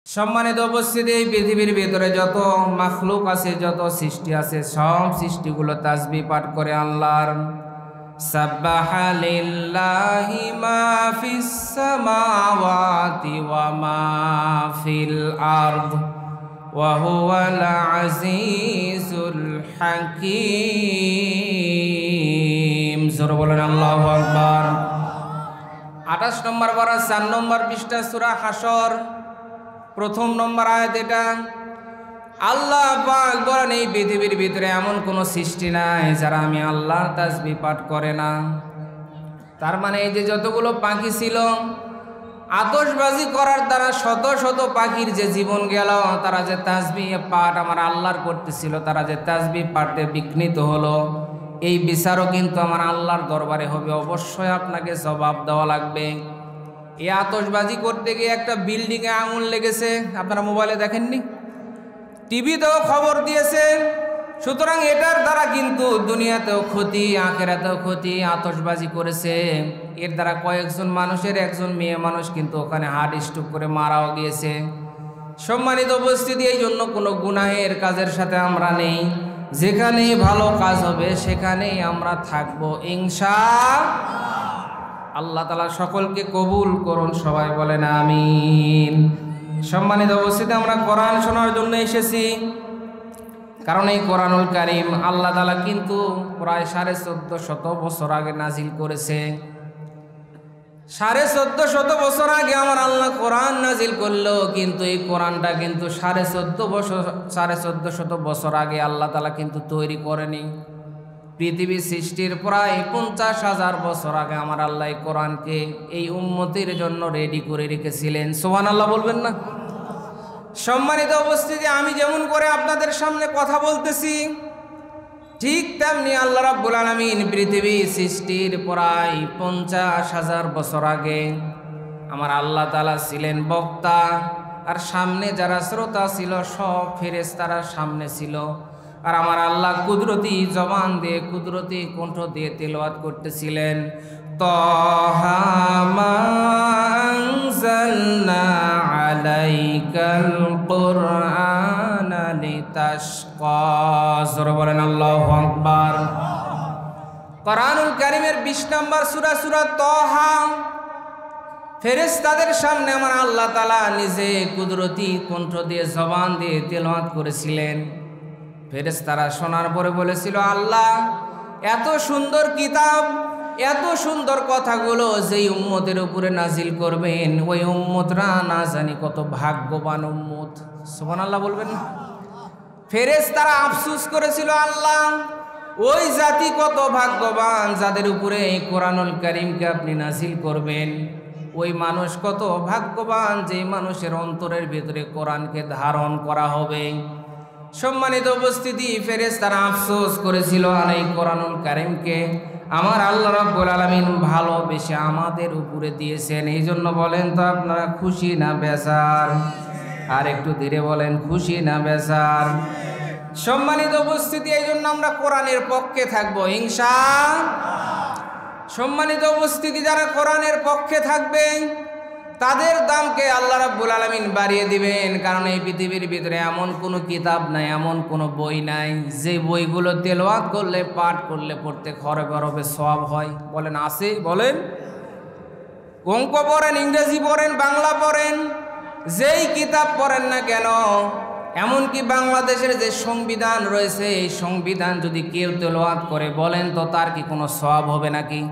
সম্মানিত উপস্থিতি, এই পৃথিবীর ভিতরে যত মাখলুক আছে, যত সৃষ্টি আছে, সব সৃষ্টিগুলো তাসবিহ পাঠ করে আল্লাহর। সাব্বাহা লিল্লাহি মা ফিস সামাওয়াতি ওয়া মা ফিল আরদ ওয়া হুয়াল আজিজুল হাকীম। জোরে বলেন আল্লাহু আকবার। 28 নম্বর পারা 4 নম্বর পৃষ্ঠা সূরা হাসর, 1 নম্বর আয়াত। এটা আল্লাহ পাক বলেন, এই পৃথিবীর ভিতরে এমন কোনো সৃষ্টি নাই যারা আমি আল্লাহর তাসবিহ পাঠ করে না। তার মানে এই যে যতগুলো পাখি ছিল, আতশবাজি করার দ্বারা শত শত পাখির যে জীবন গেল, তারা যে তাসবিহ পাঠ আমার আল্লাহর করতেছিল, তারা যে তাসবিহ পাঠে বিঘ্নিত হলো, এই বিচারও কিন্তু আমার আল্লাহর দরবারে হবে। অবশ্যই আপনাকে জবাব দেওয়া লাগবে। এই আতশবাজি করতে গিয়ে একটা বিল্ডিংয়ে আগুন লেগেছে, আপনারা মোবাইলে দেখেননি, টিভিতেও খবর দিয়েছে। সুতরাং এটার দ্বারা কিন্তু দুনিয়াতেও ক্ষতি, আখিরাতেও ক্ষতি। আতশবাজি করেছে, এর দ্বারা কয়েকজন মানুষের একজন মেয়ে মানুষ কিন্তু ওখানে হার্ট স্ট্রোক করে মারাও গিয়েছে। সম্মানিত উপস্থিতি, এই জন্য কোনো গুনাহের কাজের সাথে আমরা নেই। যেখানেই ভালো কাজ হবে সেখানেই আমরা থাকবো ইনশাআল্লাহ। আল্লাহ তাআলা সকলকে কবুল করুন, সবাই বলেন আমিন। সম্মানিত উপস্থিতি, আমরা কোরআন শোনার জন্য এসেছি, কারণ এই কোরআনুল কারীম আল্লাহ তাআলা কিন্তু প্রায় 1450 বছর আগে নাজিল করেছে। 1450 বছর আগে আমার আল্লাহ কোরআন নাজিল করলো, কিন্তু এই কোরআনটা কিন্তু 1450 বছর আগে আল্লাহ তাআলা কিন্তু তৈরি করেনি। পৃথিবী সৃষ্টির প্রায় 50,000 বছর আগে আমার আল্লাহ এই কোরআনকে এই উম্মতের জন্য রেডি করে রেখেছিলেন। সুবহানাল্লাহ বলবেন না? সম্মানিত উপস্থিতি, আমি যেমন করে আপনাদের সামনে কথা বলতেছি, ঠিক তেমনি আল্লাহ রাব্বুল আলামিন পৃথিবী সৃষ্টির প্রায় 50,000 বছর আগে আমার আল্লাহ তাআলা ছিলেন বক্তা, আর সামনে যারা শ্রোতা ছিল সব ফেরেশতারা সামনে ছিল। আর আমার আল্লাহ কুদরতি জবান দিয়ে, কুদরতি কণ্ঠ দিয়ে তেলাওয়াত করতেছিলেন। তাহা মা আনজালনা আলাইকাল কুরআনা লিতাশকা। জোরে বলেন আল্লাহু আকবার। কোরআনুল কারীমের 20 নম্বর সূরা, সূরা তাহা। ফেরেশতাদের সামনে আমার আল্লাহ তাআলা নিজে কুদরতি কণ্ঠ দিয়ে, জবান দিয়ে তেলাওয়াত করেছিলেন। ফেরেশতারা শোনার পরে বলেছিল, আল্লাহ এত সুন্দর কিতাব, এত সুন্দর কথাগুলো যেই উম্মতের উপরে নাজিল করবেন, ওই উম্মতরা না জানি কত ভাগ্যবান উম্মত। সুবহানাল্লাহ বলবেন না? ফেরেশতারা আফসোস করেছিল, আল্লাহ ওই জাতি কত ভাগ্যবান যাদের উপরে এই কোরআনুল কারীমকে আপনি নাজিল করবেন। ওই মানুষ কত ভাগ্যবান যেই মানুষের অন্তরের ভিতরে কোরআনকে ধারণ করা হবে। সম্মানিত উপস্থিতি, ফেরেশতারা আফসোস করেছিল, আর এই কোরআনুল কারীমকে আমার আল্লাহ রাব্বুল আলামিন ভালোবেসে আমাদের উপরে দিয়েছেন। এই জন্য বলেন তো আপনারা খুশি না বেজার? আর একটু ধীরে বলেন, খুশি না বেজার? সম্মানিত উপস্থিতি, এই জন্য আমরা কোরআনের পক্ষে থাকবো ইনশাআল্লাহ। সম্মানিত উপস্থিতি, যারা কোরআনের পক্ষে থাকবে তাদের দামকে আল্লাহ রাব্বুল আলামিন বাড়িয়ে দিবেন। কারণ এই পৃথিবীর ভিতরে এমন কোনো কিতাব নাই, এমন কোনো বই নাই যে বইগুলো তেলাওয়াত করলে, পাঠ করলে, পড়তে খরবে খরবে সওয়াব হয়। বলেন আছে? বলেন। অঙ্ক পড়েন, ইংরেজি পড়েন, বাংলা পড়েন, যেই কিতাব পড়েন না কেন, এমনকি বাংলাদেশের যে সংবিধান রয়েছে, এই সংবিধান যদি কেউ তেলাওয়াত করে, বলেন তো তার কি কোনো সওয়াব হবে নাকি?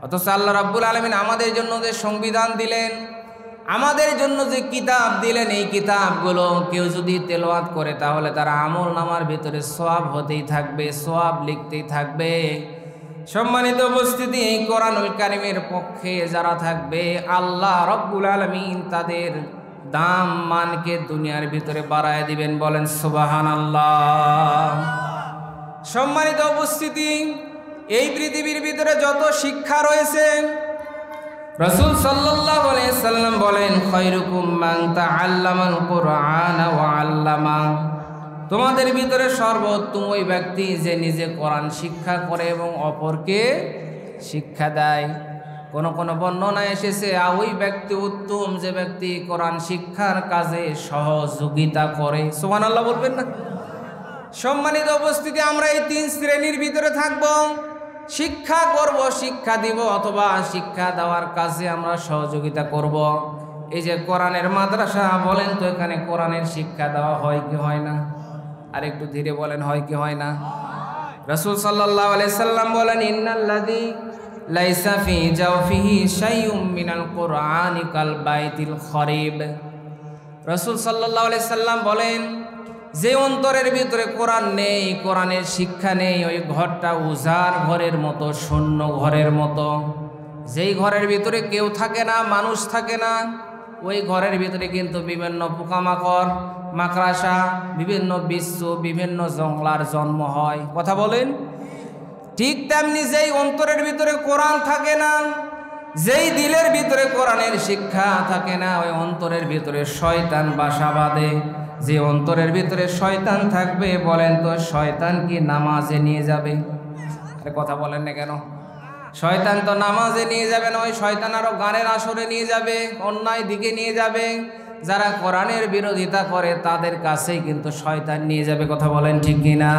অথচ আল্লাহ রাব্বুল আলামিন আমাদের জন্য যে সংবিধান দিলেন, আমাদের জন্য যে কিতাব দিলেন, এই কিতাবগুলো কেউ যদি তেলাওয়াত করে তাহলে তার আমল নামার ভিতরে সওয়াব হতেই থাকবে, সওয়াব লিখতেই থাকবে। সম্মানিত উপস্থিতি, এই কোরআনুল কারীমের পক্ষে যারা থাকবে, আল্লাহ রাব্বুল আলামিন তাদের দাম মানকে দুনিয়ার ভিতরে বাড়ায় দিবেন। বলেন সুবহানাল্লাহ। সম্মানিত উপস্থিতি, এই পৃথিবীর ভিতরে যত শিক্ষা রয়েছে, রাসূল সাল্লাল্লাহু আলাইহি সাল্লাম বলেন, খায়রুকুম মান তাআল্লামাল কুরআনা ওয়া আল্লামা। তোমাদের ভিতরে সর্বোত্তম ওই ব্যক্তি যে নিজে কোরআন শিক্ষা করে এবং অপরকে শিক্ষা দেয়। কোন কোন বর্ণনা এসেছে ওই ব্যক্তি উত্তম যে ব্যক্তি কোরআন শিক্ষার কাজে সহযোগিতা করে। সুবহানাল্লাহ বলবেন না? সম্মানিত উপস্থিতি, আমরা এই তিন শ্রেণীর ভিতরে থাকব। শিক্ষা করব, শিক্ষা দিব, অথবা শিক্ষা দেওয়ার কাজে আমরা সহযোগিতা করব। এই যে কোরআনের মাদ্রাসা বলেন তো, এখানে কোরআনের শিক্ষা দেওয়া হয় কি হয় না? আর একটু ধীরে বলেন, হয় কি হয় না? রাসূল সাল্লাল্লাহু আলাইহি সাল্লাম বলেন, ইন্নাল্লাযী লাইসা ফি জাওফিহি শাইউম মিনাল কুরআনি কাল বাইতিল খরিব। রাসূল সাল্লাল্লাহু আলাইহি সাল্লাম বলেন, যে অন্তরের ভিতরে কোরআন নেই, কোরআনের শিক্ষা নেই, ওই ঘরটা উজাড় ঘরের মতো, শূন্য ঘরের মতো। যেই ঘরের ভিতরে কেউ থাকে না, মানুষ থাকে না, ওই ঘরের ভিতরে কিন্তু বিভিন্ন পোকামাকড়, মাকড়সা, বিভিন্ন বিচ্ছু, বিভিন্ন জংলার জন্ম হয়। কথা বলেন? ঠিক তেমনি যেই অন্তরের ভিতরে কোরআন থাকে না, যেই দিলের ভিতরে কোরআনের শিক্ষা থাকে না, ওই অন্তরের ভিতরে শয়তান বাসা বাঁধে। যে অন্তরের ভিতরে শয়তান থাকবে, বলেন তো শয়তান কি নামাজে নিয়ে যাবে? আরে কথা বলেন না কেন? শয়তান তো নামাজে নিয়ে যাবে না, ওই শয়তান আরো গানের আসরে নিয়ে যাবে, অন্যায় দিকে নিয়ে যাবে। যারা কোরআনের বিরোধিতা করে তাদের কাছেই কিন্তু শয়তান নিয়ে যাবে। কথা বলেন ঠিক কিনা?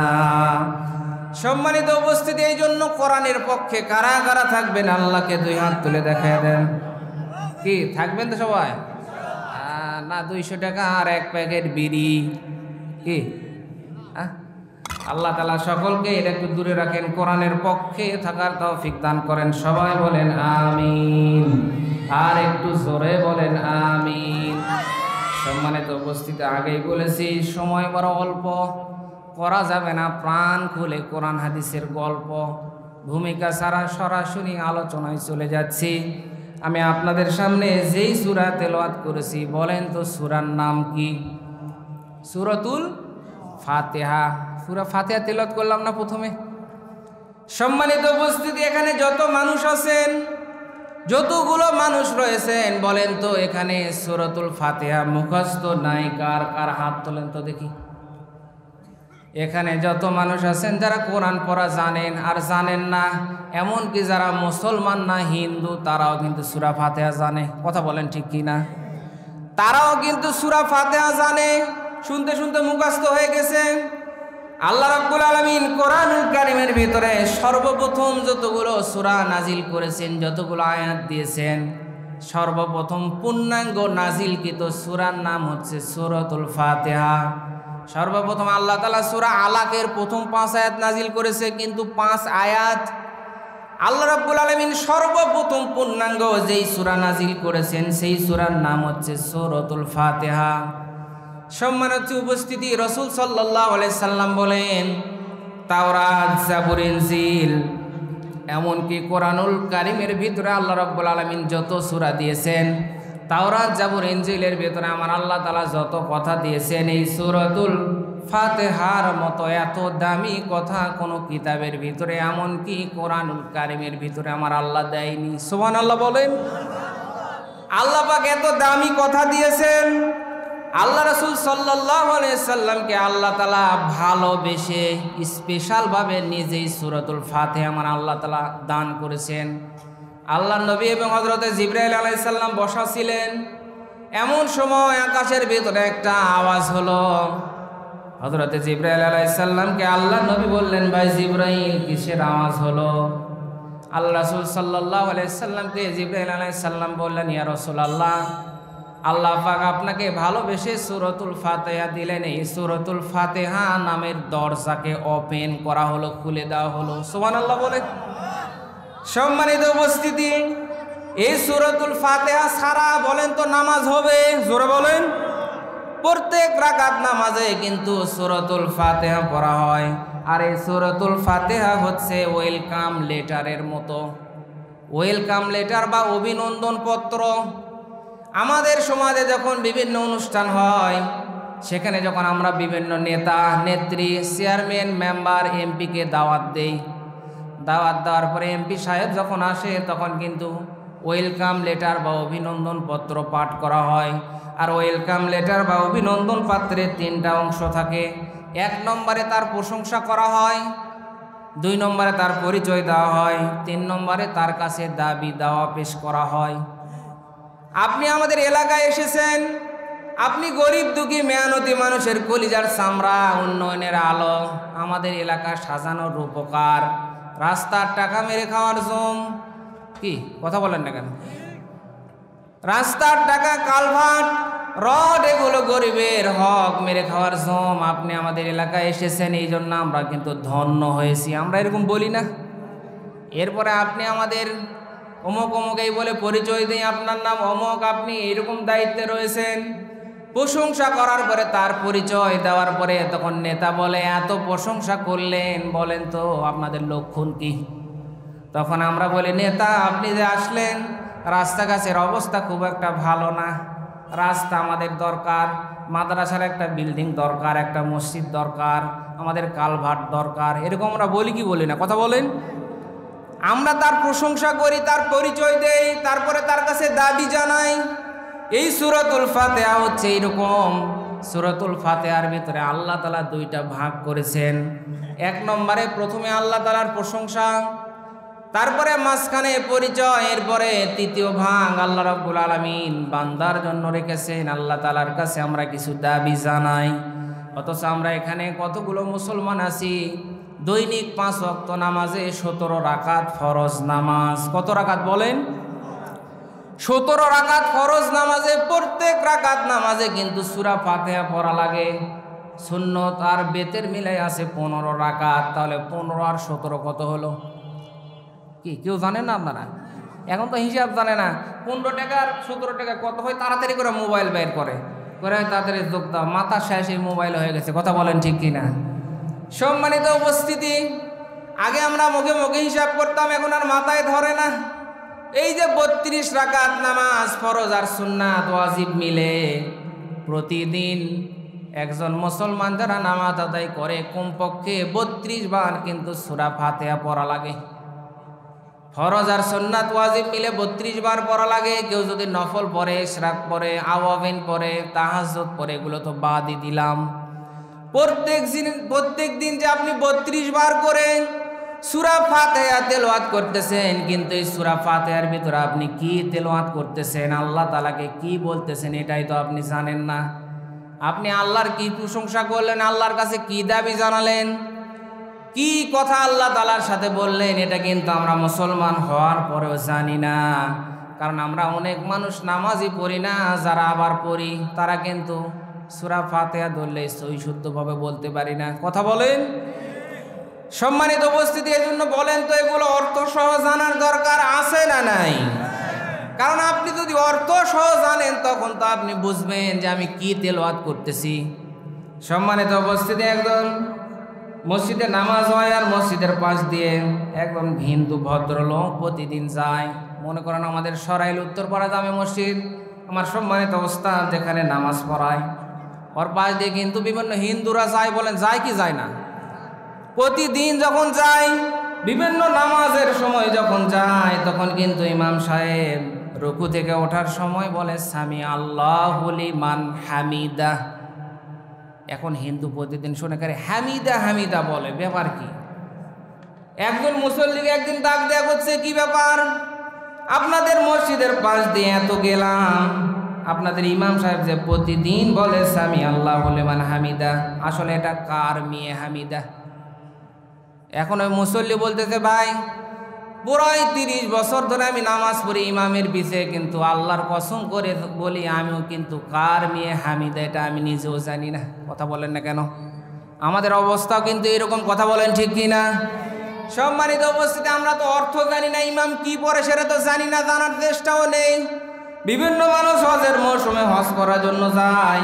সম্মানিত উপস্থিতি, এই জন্য কোরআনের পক্ষে কারা কারা থাকবেন? আল্লাহকে দুই হাত তুলে দেখায় দেন। কি থাকবেন তো সবাই? না 200 টাকা আর এক প্যাকেট বিড়ি কি? আল্লাহ তাআলা সকলকে এটা একটু দূরে রাখেন, কোরআনের পক্ষে থাকার তৌফিক দান করেন। সবাই বলেন আমিন, আর একটু জোরে বলেন আমিন। সম্মানিত উপস্থিতি, আগেই বলেছি সময় বড় অল্প, করা যাবে না প্রাণ খুলে কোরআন হাদিসের গল্প, ভূমিকা ছাড়া সরাসরি আলোচনায় চলে যাচ্ছি। আমি আপনাদের সামনে যেই সূরা তেলাওয়াত করেছি, বলেন তো সূরার নাম কি? সূরাতুল ফাতিহা। সূরা ফাতিহা তেলাওয়াত করলাম না প্রথমে? সম্মানিত উপস্থিতি, এখানে যত মানুষ আছেন, যতগুলো মানুষ রয়েছেন, বলেন তো এখানে সূরাতুল ফাতিহা মুখস্থ নাই কার? কার হাত তোলেন তো দেখি। এখানে যত মানুষ আছেন যারা কোরআন পড়া জানেন আর জানেন না, এমনকি যারা মুসলমান না হিন্দু, তারাও কিন্তু সূরা ফাতিহা জানে। কথা বলেন ঠিক কি না? তারাও কিন্তু সূরা ফাতিহা জানে, শুনতে শুনতে মুখস্থ হয়ে গেছে। আল্লাহ রাব্বুল আলামিন কোরআনুল কারীমের ভিতরে সর্বপ্রথম যতগুলো সূরা নাজিল করেছেন, যতগুলো আয়াত দিয়েছেন, সর্বপ্রথম পূর্ণাঙ্গ নাজিলকৃত সূরার নাম হচ্ছে সূরাতুল ফাতিহা। সর্বপ্রথম আল্লাহ তাআলা সূরা আলাকের প্রথম 5 আয়াত নাজিল করেছে, কিন্তু 5 আয়াত আল্লাহ রাব্বুল আলামিন সর্বপ্রথম পূর্ণাঙ্গ যেই সূরা নাজিল করেছেন, সেই সূরার নাম হচ্ছে সূরাতুল ফাতিহা। সম্মানিত উপস্থিতি, রাসূল সাল্লাল্লাহু আলাইহি সাল্লাম বলেন, তাওরাত, জাবুর, ইনজিল, এমনকি কোরআনুল কারীমের ভিতরে আল্লাহ রাব্বুল আলামিন যত সূরা দিয়েছেন, তাওরাত, জাবুর, ইনজিলের ভিতরে আমার আল্লাহ তাআলা যত কথা দিয়েছেন, এই সূরাতুল ফাতিহার মতো এত দামি কথা কোনো কিতাবের ভিতরে, এমনকি কোরআনুল কারীমের ভিতরে আমার আল্লাহ দেয়নি। সুবহানাল্লাহ বলেন। আল্লাহ পাক এত দামি কথা দিয়েছেন। আল্লাহ রাসূল সাল্লাল্লাহু আলাইহি সাল্লামকে আল্লাহ তাআলা ভালোবেসে স্পেশালভাবে নিজেই সূরাতুল ফাতিহা আমার আল্লাহ তাআলা দান করেছেন। আল্লাহ নবী এবং হযরতে জিবরাইল আলাইহিস সালাম বসা ছিলেন। এমন সময় আকাশের ভিতরে একটা আওয়াজ হলো। হযরতে জিবরাইল আলাইহিস সালামকে আল্লাহ নবী বললেন, ভাই জিবরাইল, কিসের আওয়াজ হলো? আল্লাহ রাসূল সাল্লাল্লাহু আলাইহি সাল্লামকে জিবরাইল আলাইহিস সালাম বললেন, ইয়া রাসূলুল্লাহ, আল্লাহ পাক আপনাকে ভালোবেসে সূরাতুল ফাতিহা দিলেন, এই সূরাতুল ফাতিহা নামের দরজাকে ওপেন করা হলো, খুলে দেওয়া হলো। সুবহানাল্লাহ বলে। সম্মানিত উপস্থিতি, এই সূরাতুল ফাতিহা ছাড়া বলেন তো নামাজ হবে? জোরে বলেন। প্রত্যেক রাকাত নামাজে কিন্তু সূরাতুল ফাতিহা পড়া হয়। আর এই সূরাতুল ফাতিহা হচ্ছে ওয়েলকাম লেটারের মতো। ওয়েলকাম লেটার বা অভিনন্দন পত্র। আমাদের সমাজে যখন বিভিন্ন অনুষ্ঠান হয়, সেখানে যখন আমরা বিভিন্ন নেতা, নেত্রী, চেয়ারম্যান, মেম্বার, এমপিকে দাওয়াত দেই, দাওয়াত দেওয়ার পরে এমপি সাহেব যখন আসে, তখন কিন্তু ওয়েলকাম লেটার বা অভিনন্দন পত্র পাঠ করা হয়। আর ওয়েলকাম লেটার বা অভিনন্দন পত্রের 3টা অংশ থাকে। 1 নম্বরে তার প্রশংসা করা হয়, 2 নম্বরে তার পরিচয় দেওয়া হয়, 3 নম্বরে তার কাছে দাবি দাওয়া পেশ করা হয়। আপনি আমাদের এলাকায় এসেছেন, আপনি গরিব দুঃখী মেহনতি মানুষের কলিজার চামড়া, উন্নয়নের আলো, আমাদের এলাকা সাজানোর রূপকার, রাস্তার টাকা মেরে খাওয়ার জম। কি কথা বলেন না কেন? রাস্তার টাকা, কালভার্ট, রড, এগুলো গরিবের হক মেরে খাওয়ার জম। আপনি আমাদের এলাকায় এসেছেন, এই জন্য আমরা কিন্তু ধন্য হয়েছি, আমরা এরকম বলি না? এরপরে আপনি আমাদের অমুক অমুক এই বলে পরিচয় দিই, আপনার নাম অমুক, আপনি এরকম দায়িত্বে রয়েছেন। প্রশংসা করার পরে, তার পরিচয় দেওয়ার পরে তখন নেতা বলে, এত প্রশংসা করলেন, বলেন তো আপনাদের লক্ষণ কি? তখন আমরা বলি, নেতা আপনি যে আসলেন, রাস্তাঘাটের অবস্থা খুব একটা ভালো না, রাস্তা আমাদের দরকার, মাদ্রাসার একটা বিল্ডিং দরকার, একটা মসজিদ দরকার, আমাদের কালভার্ট দরকার, এরকম আমরা বলি কি বলি না? কথা বলেন। আমরা তার প্রশংসা করি, তার পরিচয় দেই, তারপরে তার কাছে দাবি জানাই। এই সূরাতুল ফাতিহা হচ্ছে এরকম। সূরাতুল ফাতিহার ভিতরে আল্লাহ তাআলা 2টা ভাগ করেছেন। 1 নম্বরে প্রথমে আল্লাহ তাআলার প্রশংসা, তারপরে মাঝখানে পরিচয়, এরপরে 3য় ভাগ আল্লাহ রাব্বুল আলামিন বান্দার জন্য রেখেছেন। আল্লাহ তাআলার কাছে আমরা কিছু দাবি জানাই। অথচ আমরা এখানে কতগুলো মুসলমান আছি, দৈনিক 5 ওয়াক্ত নামাজে 17 রাকাত ফরজ নামাজ। কত রাকাত বলেন? 17 রাকাত ফরজ নামাজে, প্রত্যেক রাকাত নামাজে কিন্তু সূরা ফাতিহা পড়া লাগে। সুন্নত আর বেতের মিলাই আছে 15 রাকাত। তাহলে 15 আর 17 কত হলো? কি কেউ জানেন না আপনারা? এখন তো হিসাব জানে না। 15 টাকা আর 17 টাকা কত হয়? তাড়াতাড়ি করে মোবাইল বের করে তাড়াতাড়ি যোগ দাও, মাথা শেষ, এই মোবাইল হয়ে গেছে। কথা বলেন ঠিক কিনা? সম্মানিত উপস্থিতি, আগে আমরা মুখে মুখে হিসাব করতাম, এখন আর মাথায় ধরে না। এই যে 32 রাকাত নামাজ ফরজ আর সুন্নাত ওয়াজিব মিলে প্রতিদিন একজন মুসলমান যারা নামাজ আদায় করে কমপক্ষে 32 বার কিন্তু সূরা ফাতিহা পড়া লাগে। ফরজ আর সুন্নাত ওয়াজিব মিলে 32 বার পড়া লাগে। কেউ যদি নফল পড়ে, ইশরাক পড়ে, আওয়াবিন পড়ে, তাহাজ্জুদ পড়ে, এগুলো তো বাদই দিলাম। প্রত্যেক দিন যে আপনি 32 বার করে সূরা ফাতিহা তেলাওয়াত করতেছেন, কিন্তু এই সূরা ফাতিহার ভিতরে আপনি কি তেলাওয়াত করতেছেন, আল্লাহ তাআলাকে কি বলতেছেন, এটাই তো আপনি জানেন না। আপনি আল্লাহর কি প্রশংসা করলেন, আল্লাহর কাছে কি দাবি জানালেন, কি কথা আল্লাহ তাআলার সাথে বললেন, এটা কিন্তু আমরা মুসলমান হওয়ার পরেও জানি না। কারণ আমরা অনেক মানুষ নামাজই পড়ি না, যারা আবার পড়ি তারা কিন্তু সূরা ফাতিহা ধরলে সহি শুদ্ধভাবে বলতে পারি না। কথা বলেন। সম্মানিত উপস্থিতি, এই জন্য বলেন তো এগুলো অর্থ সহ জানার দরকার আছে না নাই? কারণ আপনি যদি অর্থ সহ জানেন তখন তো আপনি বুঝবেন যে আমি কি তেলাওয়াত করতেছি। সম্মানিত উপস্থিতি, একদম মসজিদে নামাজ হয় আর মসজিদের পাশ দিয়ে একদম হিন্দু ভদ্রলোক প্রতিদিন যায়। মনে করেন আমাদের সরাইল উত্তরপাড়া জামে মসজিদ, আমার সম্মানিত ওস্তাদ যেখানে নামাজ পড়ায়, ওর পাশ দিয়ে কিন্তু বিভিন্ন হিন্দুরা যায়। বলেন যায় কি যায় না? প্রতিদিন যখন যায়, বিভিন্ন নামাজের সময় যখন যায়, তখন কিন্তু ইমাম সাহেব রুকু থেকে ওঠার সময় বলে সামি আল্লাহু লিমান হামিদা। এখন হিন্দু প্রতিদিন শুনে করে হামিদা হামিদা বলে, ব্যাপার কি? একজন মুসল্লিকে একদিন ডাক দেয়া করছে, কি ব্যাপার? আপনাদের মসজিদের পাশ দিয়ে এত গেলাম, আপনাদের ইমাম সাহেব যে প্রতিদিন বলে সামি আল্লাহু লিমান হামিদা, আসলে এটা কার মেয়ে হামিদা? এখন ওই মুসল্লি বলতেছে, ভাই পুরাই 30 বছর ধরে আমি নামাজ পড়ি ইমামের পিছে, কিন্তু আল্লাহর কসম করে বলি আমিও কিন্তু কার মেয়ে হামিদা এটা আমি নিজেও জানি না। কথা বলেন না কেন? আমাদের অবস্থাও কিন্তু এরকম। কথা বলেন ঠিক কি না? সম্মানিত উপস্থিতি, আমরা তো অর্থ জানি না, ইমাম কি পড়ে সেটা তো জানি না, জানার চেষ্টাও নেই। বিভিন্ন মানুষ হজের মৌসুমে হজ করার জন্য যায়,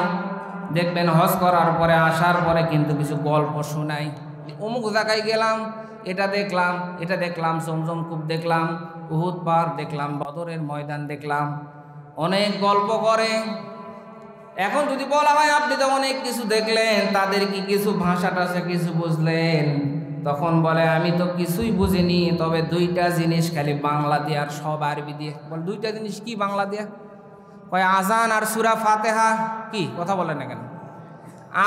দেখবেন হজ করার পরে আসার পরে কিন্তু কিছু গল্প শোনায়, অমুক জায়গায় গেলাম, এটা দেখলাম, এটা দেখলাম, জমজম কূপ দেখলাম, উহুদ পাহাড় দেখলাম, বদরের ময়দান দেখলাম, অনেক গল্প করে। এখন যদি বলা হয় আপনি তো অনেক কিছু দেখলেন, তাদের কি কিছু ভাষা টাষা কিছু বুঝলেন? তখন বলে আমি তো কিছুই বুঝিনি, তবে 2টা জিনিস খালি বাংলা দিয়ে আর সব আরবি দিয়ে। বল 2টা জিনিস কি বাংলা দিয়ে? কয় আজান আর সূরা ফাতিহা। কি কথা বলেন না কেন?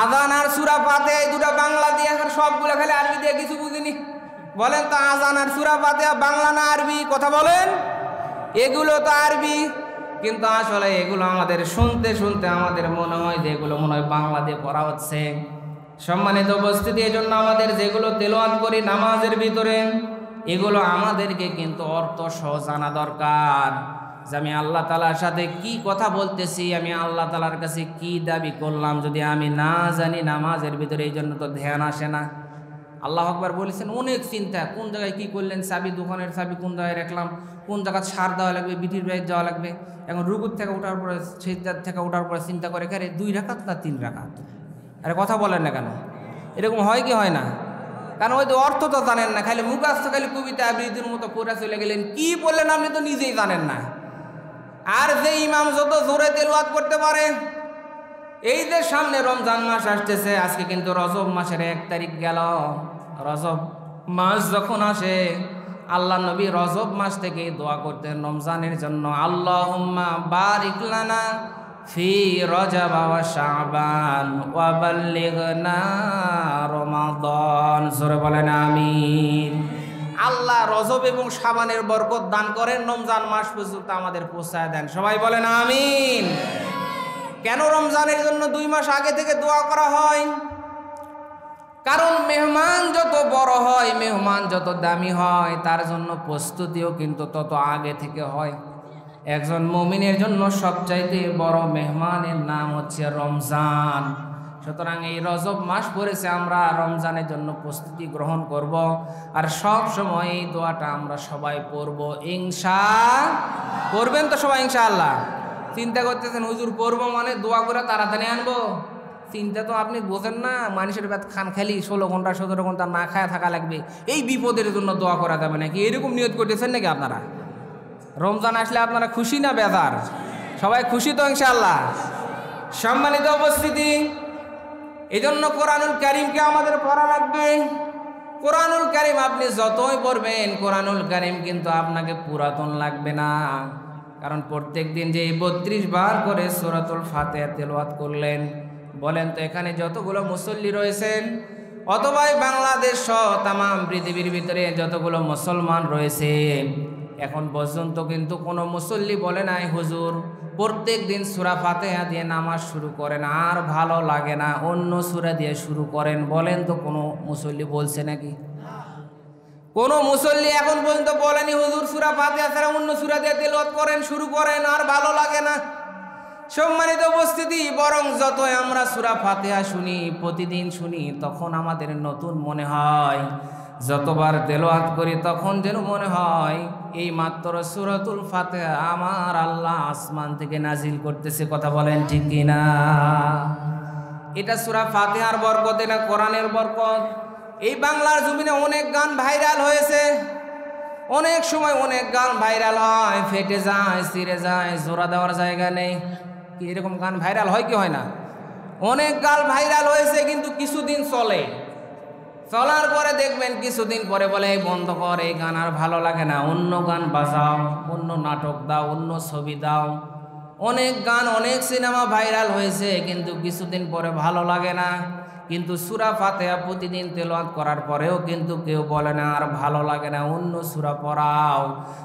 আজান আর সূরা ফাতিহা, এই 2টা বাংলা দিয়ে, আর সবগুলো খালি আরবি দিয়ে, কিছু বুঝিনি। বলেন তো আজান আর সূরা ফাতিহা বাংলা না আরবি? কথা বলেন। এগুলো তো আরবি, কিন্তু আসলে এগুলো আমাদের শুনতে শুনতে আমাদের মনে হয় যে এগুলো মনে হয় বাংলা দিয়ে পড়া হচ্ছে। সম্মানিত উপস্থিতি, এই জন্য আমাদের যেগুলো তেলাওয়াত করি নামাজের ভিতরে, এগুলো আমাদেরকে কিন্তু অর্থ সহ জানা দরকার, যে আমি আল্লাহ তাআলার সাথে কি কথা বলতেছি, আমি আল্লাহ তাআলার কাছে কি দাবি করলাম, যদি আমি না জানি নামাজের ভিতরে, এই জন্য তো ধ্যান আসে না। আল্লাহু আকবার বলেছেন, অনেক চিন্তা, কোন জায়গায় কি করলেন, চাবি দোকানের চাবি কোন জায়গায় রাখলাম, কোন জায়গায় সার দেওয়া লাগবে, বিটির বাইরে যাওয়া লাগবে। এখন রুকুর থেকে ওঠার পরে, সিজদার থেকে ওঠার পরে চিন্তা করে, আরে 2 রাকাত না 3 রাকাত? আরে কথা বলেন না কেন? এরকম হয় কি হয় না? কারণ ওই তো অর্থ তো জানেন না, খালি মুখস্থ, খালি কবিতা আবৃত্তির মতো পড়ে চলে গেলেন। কি বললেন আপনি তো নিজেই জানেন না। আর যে ইমাম যত জোরে তেলাওয়াত করতে পারে, এই যে সামনে রমজান মাস আসতেছে, আজকে কিন্তু রজব মাসের 1 তারিখ গেল। রজব মাস যখন আসে, আল্লাহ নবী রজব মাস থেকে দোয়া করতেন রমজানের জন্য, আল্লাহুম্মা বারিক লানা ফি রজব ওয়া শাবান ওয়া বাল্লিগনা রমাদান। জোরে বলেন আমিন। আল্লাহ রজব এবং শাবানের বরকত দান করেন, রমজান মাস পর্যন্ত আমাদের পৌঁছায় দেন। সবাই বলেন আমিন। কেন রমজানের জন্য 2 মাস আগে থেকে দোয়া করা হয়? কারণ মেহমান যত বড় হয়, মেহমান যত দামি হয়, তার জন্য প্রস্তুতিও কিন্তু তত আগে থেকে হয়। একজন মুমিনের জন্য সবচাইতে বড় মেহমানের নাম হচ্ছে রমজান। সুতরাং এই রজব মাস পড়েছে, আমরা রমজানের জন্য প্রস্তুতি গ্রহণ করব, আর সব সময় এই দোয়াটা আমরা সবাই পড়ব পড়বেন তো সবাই ইনশাআল্লাহ? চিন্তা করতেছেন হুজুর পড়বো মানে দোয়া করে তাড়াতাড়ি আনবো? চিন্তা তো আপনি বোঝেন না, মানুষের ব্যাত খান খালি 16 ঘন্টা 17 ঘন্টা না খায় থাকা লাগবে, এই বিপদের জন্য দোয়া করা যাবে নাকি? এরকম নিয়ত করতেছেন নাকি আপনারা? রমজান আসলে আপনারা খুশি না বেজার? সবাই খুশি তো ইনশাআল্লাহ? সম্মানিত উপস্থিতি, এই জন্য কোরআনুল কারীমকে আমাদের পড়া লাগবে। কোরআনুল কারীম আপনি যতই পড়বেন, কোরআনুল কারীম কিন্তু আপনাকে পুরাতন লাগবে না। কারণ প্রত্যেক দিন যে 32 বার করে সূরাতুল ফাতিহা তেলাওয়াত করলেন, বলেন তো এখানে যতগুলো মুসল্লি রয়েছেন, অথবা বাংলাদেশ সহ তাম পৃথিবীর ভিতরে যতগুলো মুসলমান রয়েছে, এখন পর্যন্ত কিন্তু কোনো মুসল্লি বলে নাই হুজুর প্রত্যেক দিন সূরা ফাতিহা দিয়ে নামাজ শুরু করেন, আর ভালো লাগে না, অন্য সূরা দিয়ে শুরু করেন? বলেন তো কোনো মুসল্লি বলছে নাকি? কোনো মুসল্লি এখন পর্যন্ত বলেনি হুজুর সূরা ফাতিহা ছাড়া অন্য সূরা দিয়ে তেলাওয়াত করেন, শুরু করেন, আর ভালো লাগে না। সম্মানিত উপস্থিতি, বরং যতই আমরা সূরা ফাতিহা শুনি, প্রতিদিন শুনি, তখন আমাদের নতুন মনে হয়। যতবার তেলাওয়াত করি তখন যেন মনে হয় এই মাত্র সূরাতুল ফাতিহা আমার আল্লাহ আসমান থেকে নাজিল করতেছে। কথা বলেন ঠিক কিনা? এটা সূরা ফাতিহার বরকতে না কোরআনের বরকত? এই বাংলার জমিনে অনেক গান ভাইরাল হয়েছে, অনেক সময় অনেক গান ভাইরাল হয়, ফেটে যায়, ছিঁড়ে যায়, জোড়া দেওয়ার জায়গা নেই। কি এরকম গান ভাইরাল হয় কি হয় না? অনেক গান ভাইরাল হয়েছে, কিন্তু কিছুদিন চলে, চলার পরে দেখবেন কিছুদিন পরে বলে বন্ধ কর, এই গান আর ভালো লাগে না, অন্য গান বাজাও, অন্য নাটক দাও, অন্য ছবি দাও। অনেক গান, অনেক সিনেমা ভাইরাল হয়েছে, কিন্তু কিছুদিন পরে ভালো লাগে না। কিন্তু সূরা ফাতিহা প্রতিদিন তেলাওয়াত করার পরেও কিন্তু কেউ বলে না আর ভালো লাগে না, অন্য সূরা পড়াও।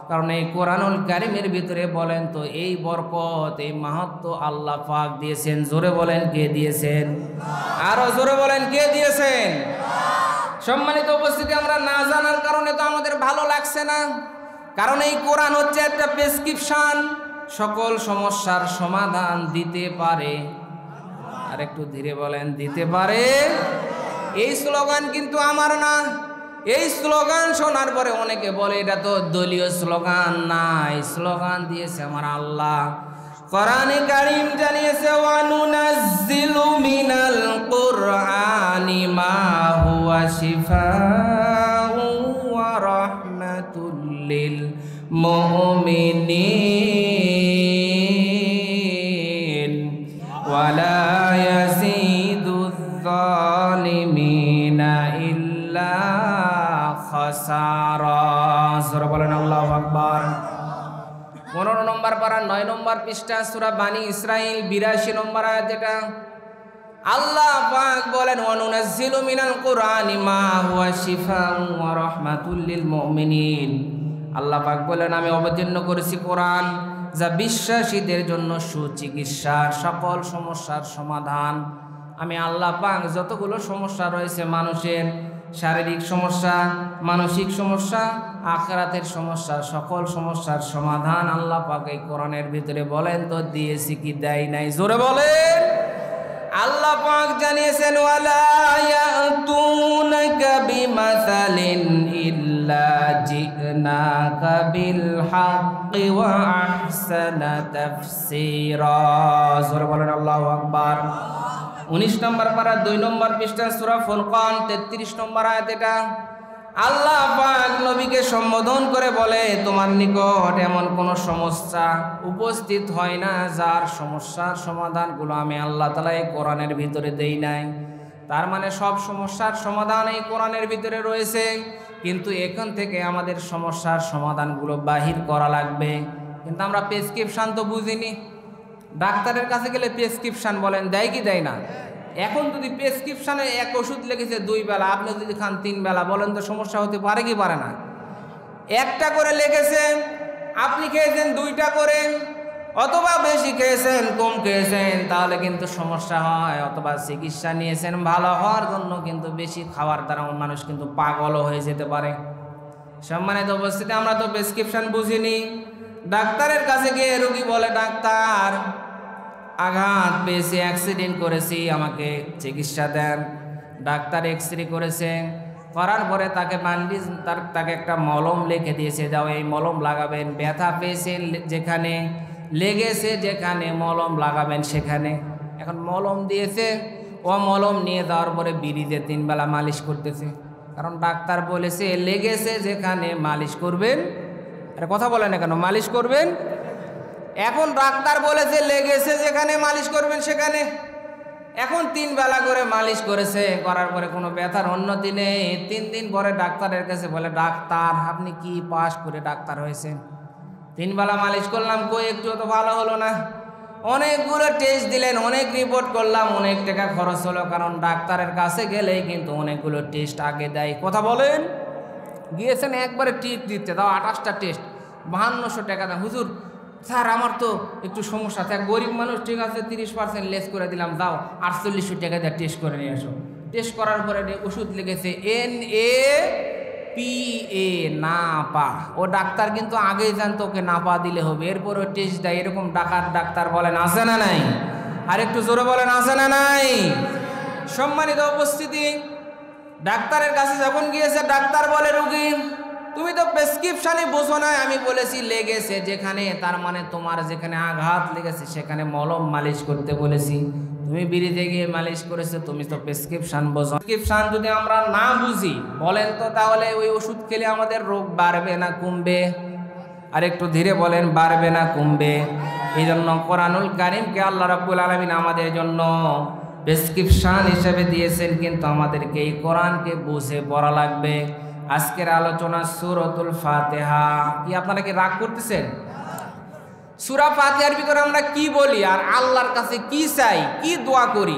কারণ এই কোরআনুল কারীমের ভিতরে বলেন তো এই বরকত, এই মাহাত্ম্য আল্লাহ পাক দিয়েছেন। জোরে বলেন কে দিয়েছেন? আরো জোরে বলেন কে দিয়েছেন? সম্মানিত উপস্থিতি, আমরা না জানার কারণে তো আমাদের ভালো লাগছে না। কারণ এই কোরআন হচ্ছে একটা প্রেসক্রিপশন, সকল সমস্যার সমাধান দিতে পারে। আর একটু ধীরে বলেন, দিতে পারে। এই স্লোগান কিন্তু আমার না। এই স্লোগান শোনার পরে অনেকে বলে এটা তো দলীয় স্লোগান না, এই স্লোগান দিয়েছে আমার আল্লাহ। কোরআনে কারীম জানিয়েছে, ওয়া নুনাজ্জিলু মিনাল কুরআনি মা হুয়া শিফাউ ওয়া রাহমাতুল লিল মুমিনিন ওয়া লা ইয়াজিদুয যালিমিনা ইল্লা খাসারা। সূরা বলেন আল্লাহু আকবার। 15 নম্বর পারা 9 নম্বর পৃষ্ঠা সূরা বানী ইসরাঈল 82 নম্বর আয়াত। এটা আল্লাহ পাক পাক বলেন ওয়ানুনাজ্জিলু মিনাল কুরআনি মা হুয়া শিফাউন ওয়া রাহমাতুল লিল মুমিনিন। আল্লাহ পাক বলেন আমি অবতীর্ণ করেছি কোরআন যা বিশ্বাসীদের জন্য সুচিকিৎসা, সকল সমস্যার সমাধান। আমি আল্লাহ পাক যতগুলো সমস্যা রয়েছে মানুষের, শারীরিক সমস্যা, মানসিক সমস্যা, আখিরাতের সমস্যা, সকল সমস্যার সমাধান আল্লাহ পাক এই কোরআনের ভিতরে বলেন তো দিয়েছি কি দেয় নাই? জোরে বলেন। আল্লাহ পাক জানিয়েছেন ওয়ালা ইয়াতুনাকা বিমাসালিন ইল্লা জিনাকা বিল হাক্কি ওয়া আহসানা তাফসীরা। জোরে বলেন আল্লাহু আকবার। 19 নম্বর পারা 2 নম্বর পৃষ্ঠা সূরা ফুরকান 33 নম্বর আয়াত। এটা আল্লাহ পাক নবীকে সম্বোধন করে বলে তোমার নিকট এমন কোন সমস্যা উপস্থিত হয় না যার সমস্যার সমাধানগুলো আমি আল্লাহ তাআলা এই কোরআনের ভিতরে দেই নাই। তার মানে সব সমস্যার সমাধান এই কোরআনের ভিতরে রয়েছে, কিন্তু এখান থেকে আমাদের সমস্যার সমাধানগুলো বাহির করা লাগবে। কিন্তু আমরা প্রেসক্রিপশন তো বুঝিনি। ডাক্তারের কাছে গেলে প্রেসক্রিপশন বলেন দেয় কি দেয় না? এখন যদি প্রেসক্রিপশনে এক ওষুধ লেগেছে 2 বেলা, আপনি যদি খান 3 বেলা, বলেন তো সমস্যা হতে পারে কি পারে না? একটা করে লেগেছে, আপনি খেয়েছেন 2টা করে, অথবা বেশি খেয়েছেন কম খেয়েছেন, তাহলে কিন্তু সমস্যা হয়। অথবা চিকিৎসা নিয়েছেন ভালো হওয়ার জন্য, কিন্তু বেশি খাওয়ার দ্বারা মানুষ কিন্তু পাগলও হয়ে যেতে পারে। সম্মানিত উপস্থিতি, আমরা তো প্রেসক্রিপশন বুঝিনি। ডাক্তারের কাছে গিয়ে রোগী বলে ডাক্তার আঘাত পেয়েছি, অ্যাক্সিডেন্ট করেছি, আমাকে চিকিৎসা দেন। ডাক্তার এক্সরে করেছে, করার পরে তাকে ব্যান্ডেজ, তাকে একটা মলম লিখে দিয়েছে, যাও এই মলম লাগাবেন। ব্যথা পেয়েছেন যেখানে, লেগেছে যেখানে, মলম লাগাবেন সেখানে। এখন মলম দিয়েছে, ও মলম নিয়ে যাওয়ার পরে বিড়িতে 3 বেলা মালিশ করতেছে, কারণ ডাক্তার বলেছে লেগেছে যেখানে মালিশ করবেন। আরে কথা বলেন না কেন? মালিশ করবেন। এখন ডাক্তার বলেছে লেগেছে যেখানে মালিশ করবেন সেখানে। এখন 3 বেলা করে মালিশ করেছে, করার পরে কোনো ব্যথার উন্নতি নেই। 3 দিন পরে ডাক্তারের কাছে বলে ডাক্তার আপনি কি পাস করে ডাক্তার হয়েছেন? 3 বেলা মালিশ করলাম, কই একটু তো ভালো হলো না। অনেকগুলো টেস্ট দিলেন, অনেক রিপোর্ট করলাম, অনেক টাকা খরচ হলো, কারণ ডাক্তারের কাছে গেলেই কিন্তু অনেকগুলো টেস্ট আগে দেয়। কথা বলেন। গিয়েছেন একবারে টিট দিতে, দাও 28টা টেস্ট, 5200 টাকা দাম। হুজুর স্যার আমার তো একটু সমস্যা আছে, গরিব মানুষ, ঠিক আছে 30% লেস করে দিলাম, দাও 4800 টাকা দিয়ে টেস্ট করে নিয়ে আসো। টেস্ট করার পরে ওষুধ লিখেছে NAPA, না পা। ও ডাক্তার কিন্তু আগেই জানতো ওকে না পা দিলে হবে, এরপরে টেস্ট দেয়। এরকম ডাক্তার বলেন আছে না নাই? আর একটু জোরে বলেন আছে না নাই? সম্মানিত উপস্থিতি, ডাক্তারের কাছে যখন গিয়েছে, ডাক্তার বলে রোগী তুমি তো প্রেসক্রিপশনে বোঝো না, আমি বলেছি লেগেছে যেখানে, তার মানে তোমার যেখানে আঘাত লেগেছে সেখানে মলম মালিশ করতে বলেছি, তুমি বিড়িতে গিয়ে মালিশ করেছো, তুমি তো প্রেসক্রিপশন বোঝো। প্রেসক্রিপশন যদি আমরা না বুঝি, বলেন তো তাহলে ওই ওষুধ খেলে আমাদের রোগ বাড়বে না কমবে? আর একটু ধীরে বলেন, বাড়বে না কমবে? এই জন্য কোরআনুল কারীমকে আল্লাহ রাব্বুল আলামিন আমাদের জন্য প্রেসক্রিপশন হিসেবে দিয়েছেন, কিন্তু আমাদেরকে এই কোরআনকে বুঝে পড়া লাগবে। আজকের আলোচনা সূরাতুল ফাতিহা। কি আপনারা কি রাগ করতেছেন? সূরা ফাতিহার ভিতরে আমরা কি বলি আর আল্লাহর কাছে কি চাই, কি দোয়া করি?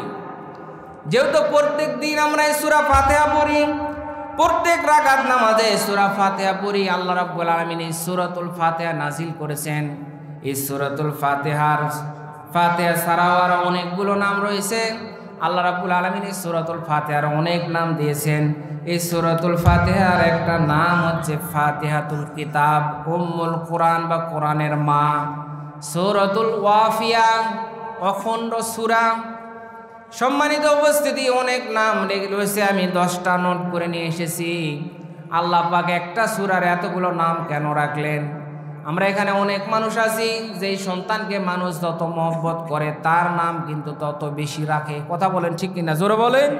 যেহেতু প্রত্যেক দিন আমরা এই সূরা ফাতিহা পড়ি, প্রত্যেক রাকাত নামাজে সূরা ফাতিহা পড়ি, আল্লাহ রাব্বুল আলামিন এই সূরাতুল ফাতিহা নাজিল করেছেন। এই সূরাতুল ফাতিহা ছাড়াও আরো অনেকগুলো নাম রয়েছে। আল্লাহ রাব্বুল আলামিন এই সূরাতুল ফাতিহার অনেক নাম দিয়েছেন। এই সূরাতুল ফাতিহার একটা নাম হচ্ছে ফাতিহাতুল কিতাব, উম্মুল কোরআন বা কোরআনের মা। সূরাতুল ওয়াফিয়া, অখণ্ড সূরা। সম্মানিত উপস্থিতি, অনেক নাম রয়েছে, আমি 10টা নোট করে নিয়ে এসেছি। আল্লাহ পাক একটা সূরার এতগুলো নাম কেন রাখলেন? আমরা এখানে অনেক মানুষ আছি, যেই সন্তানকে মানুষ যত মহব্বত করে তার নাম কিন্তু তত বেশি রাখে। কথা বলেন ঠিক কিনা? জোরে বলেন।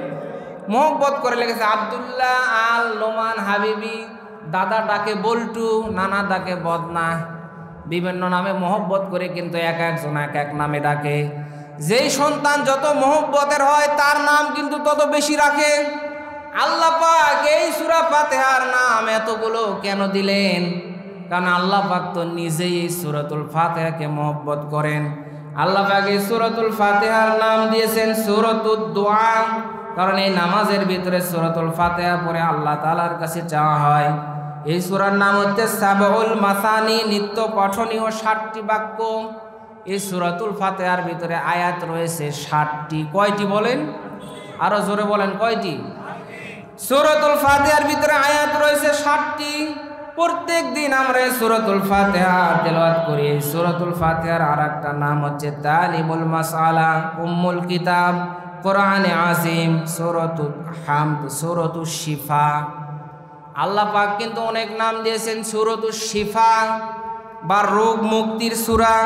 মহব্বত করে লেগেছে আব্দুল্লাহ, আল, লোমান, হাবিবি, দাদা ডাকে বল্টু, নানা ডাকে বদনা, বিভিন্ন নামে মহব্বত করে কিন্তু এক একজন এক এক নামে ডাকে। যেই সন্তান যত মহব্বতের হয় তার নাম কিন্তু তত বেশি রাখে। আল্লাহ পাক এই সূরা ফাতিহার নাম এতগুলো কেন দিলেন? কারণ আল্লাহ পাক তো নিজেই এই সূরাতুল ফাতিহাকে মহব্বত করেন। আল্লাহ পাক এই সূরাতুল ফাতিহার নাম দিয়েছেন সূরাতুদ দুআ, কারণ এই নামাজের ভিতরে সূরাতুল ফাতিহা পড়ে আল্লাহ তাআলার কাছে চাওয়া হয়। এই সূরার নাম হচ্ছে সাবউল মাসানি, নিত্য পঠনীয় 60টি বাক্য। এই সূরাতুল ফাতিহার ভিতরে আয়াত রয়েছে 60টি। কয়টি বলেন? আরো জোরে বলেন, কয়টি? সূরাতুল ফাতিহার ভিতরে আয়াত রয়েছে 60টি। প্রত্যেক দিন আমরা এই সূরাতুল ফাতিহা তেলাওয়াত করি। এই সূরাতুল ফাতিহার আরেকটা নাম হচ্ছে তালিমুল মাসআলা, উম্মুল কিতাব, কোরআনে আযীম, সূরাতুল হামদ, সূরাতুশ শিফা। আল্লাহ পাক কিন্তু অনেক নাম দিয়েছেন সূরাতুশ শিফা বা রোগ মুক্তির সূরা।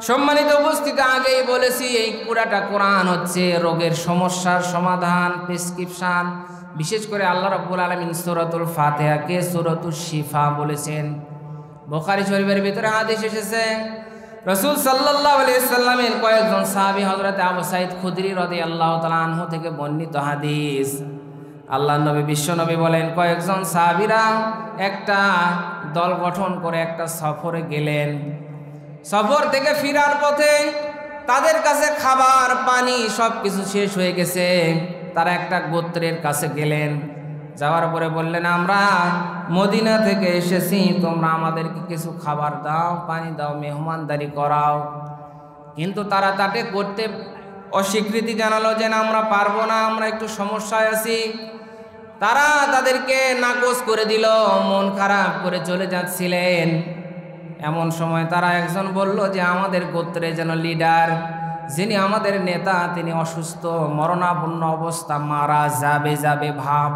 সম্মানিত উপস্থিতি, আগেই বলেছি এই পুরাটা কোরআন হচ্ছে রোগের সমস্যার সমাধান, প্রেসক্রিপশন। বিশেষ করে আল্লাহ রাব্বুল আলামিন সূরাতুল ফাতিহাকে সূরাতুশ শিফা বলেছেন। বুখারী শরীফের ভিতরে হাদিস এসেছে, রাসূল সাল্লাল্লাহু আলাইহি সাল্লামের কয়েকজন সাহাবী হযরত আবু সাঈদ খুদরি রাদিয়াল্লাহু তাআলা আনহু থেকে বর্ণিত হাদিস। আল্লাহর নবী বিশ্বনবী বলেন, কয়েকজন সাহাবীরা একটা দল গঠন করে একটা সফরে গেলেন। সফর থেকে ফেরার পথে তাদের কাছে খাবার পানি সব কিছু শেষ হয়ে গেছে। তারা একটা গোত্রের কাছে গেলেন, যাওয়ার পরে বললেন, আমরা মদিনা থেকে এসেছি, তোমরা আমাদেরকে কিছু খাবার দাও, পানি দাও, মেহমানদারি করাও। কিন্তু তারা তাকে করতে অস্বীকৃতি জানালো যে না, আমরা পারবো না, আমরা একটু সমস্যায় আছি। তারা তাদেরকে নাকচ করে দিল, মন খারাপ করে চলে যাচ্ছিলেন। এমন সময় তারা একজন বলল যে আমাদের গোত্রে যেন লিডার, যিনি আমাদের নেতা, তিনি অসুস্থ, মরণাপন্ন অবস্থা, মারা যাবে ভাব।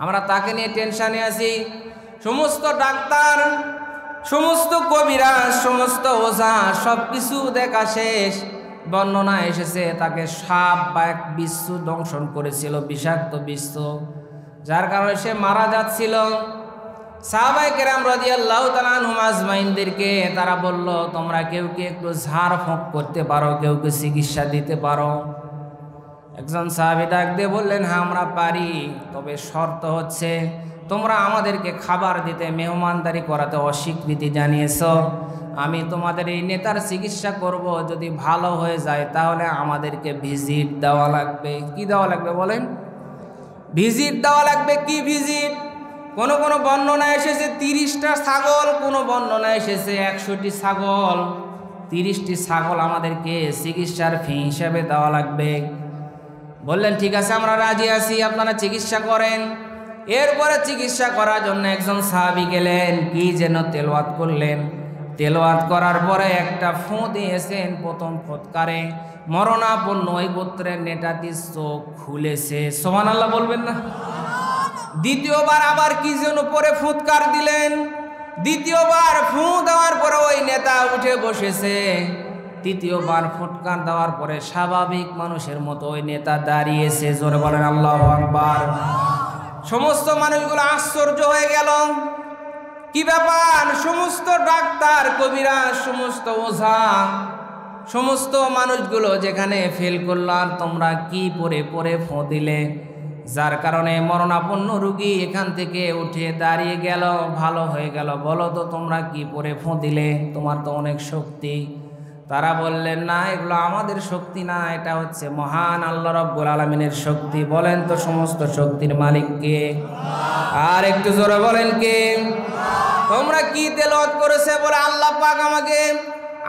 আমরা তাকে নিয়ে টেনশনে আছি। সমস্ত ডাক্তার, সমস্ত কবিরাজ, সমস্ত ওঝা সব কিছু দেখা শেষ। বর্ণনা এসেছে তাকে সাপ বা এক বিচ্ছু দংশন করেছিল, বিষাক্ত বিচ্ছু, যার কারণে সে মারা যাচ্ছিল। সাহাবায়ে কেরাম রাদিয়াল্লাহু তাআলা আনহুম আজমাইনদেরকে তারা বলল, তোমরা কেউ কি একটু ঝাড়ফুঁক করতে পারো, কেউ কি চিকিৎসা দিতে পারো? একজন সাহাবী ডাক দিয়ে বললেন, হ্যাঁ আমরা পারি, তবে শর্ত হচ্ছে তোমরা আমাদেরকে খাবার দিতে, মেহমানদারি করাতে অস্বীকৃতি জানিয়েছ। আমি তোমাদের এই নেতার চিকিৎসা করব, যদি ভালো হয়ে যায় তাহলে আমাদেরকে ভিজিট দেওয়া লাগবে। কি দেওয়া লাগবে বলেন? ভিজিট দেওয়া লাগবে। কি ভিজিট? কোন কোন বর্ণনা এসেছে 30টা ছাগল, কোন বর্ণনা এসেছে 100টি ছাগল। 30টি ছাগল আমাদেরকে চিকিৎসার ফি হিসাবে দেওয়া লাগবে। বললেন, ঠিক আছে, আমরা রাজি আছি, আপনারা চিকিৎসা করেন। এরপরে চিকিৎসা করার জন্য একজন সাহাবী গেলেন, কি যেন তেলাওয়াত করলেন। তেলাওয়াত করার পরে একটা ফু দিয়েছেন, প্রথম ফটকারে মরণাপন্ন ওই গোত্রের নেতাটির চোখ খুলেছে। সুবহানাল্লাহ বলবেন না? দ্বিতীয়বার আবার কি যেন পরে ফুৎকার দিলেন। দ্বিতীয়বার ফু দেওয়ার পরে ওই নেতা উঠে বসেছে। তৃতীয়বার ফুৎকার দেওয়ার পরে স্বাভাবিক মানুষের মতো ওই নেতা দাঁড়িয়েছে। জোরে বলেন আল্লাহু আকবার। সমস্ত মানুষগুলো আশ্চর্য হয়ে গেল, কি ব্যাপার? সমস্ত ডাক্তার, কবিরাজ, সমস্ত ওঝা, সমস্ত মানুষগুলো যেখানে ফেল করল, আর তোমরা কি পরে ফু দিলে, যার কারণে মরণাপন্ন রোগী এখান থেকে উঠে দাঁড়িয়ে গেল, ভালো হয়ে গেল। বলো তো তোমরা কি পরে ফু দিলে? তোমার তো অনেক শক্তি। তারা বললেন, না, এগুলো আমাদের শক্তি না, এটা হচ্ছে মহান আল্লাহ রাব্বুল আলামিনের শক্তি। বলেন তো সমস্ত শক্তির মালিক কে? আর একটু জোরে বলেন কে? তোমরা কি তেলাওয়াত করেছে? বলে আল্লাহ পাক আমাকে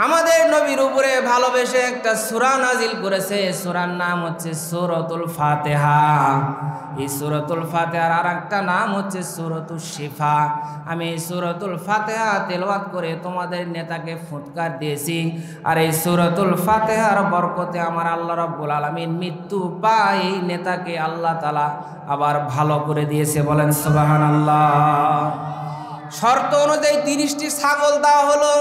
আমাদের নবীর উপরে ভালোবেসে একটা সূরা নাজিল করেছে। সূরার নাম হচ্ছে সূরাতুল ফাতিহা। এই সূরাতুল ফাতিহার আরেকটা নাম হচ্ছে সূরাতুশ শিফা। আমি এই সূরাতুল ফাতিহা তেলাওয়াত করে তোমাদের নেতাকে ফুৎকার দিয়েছি, আর এই সূরাতুল ফাতিহার বরকতে আমার আল্লাহ রাব্বুল আলামিন মৃত্যু পায় এই নেতাকে আল্লাহ তাআলা আবার ভালো করে দিয়েছে। বলেন সুবহানাল্লাহ। শর্ত অনুযায়ী 30টি ছাগল দেওয়া হলো।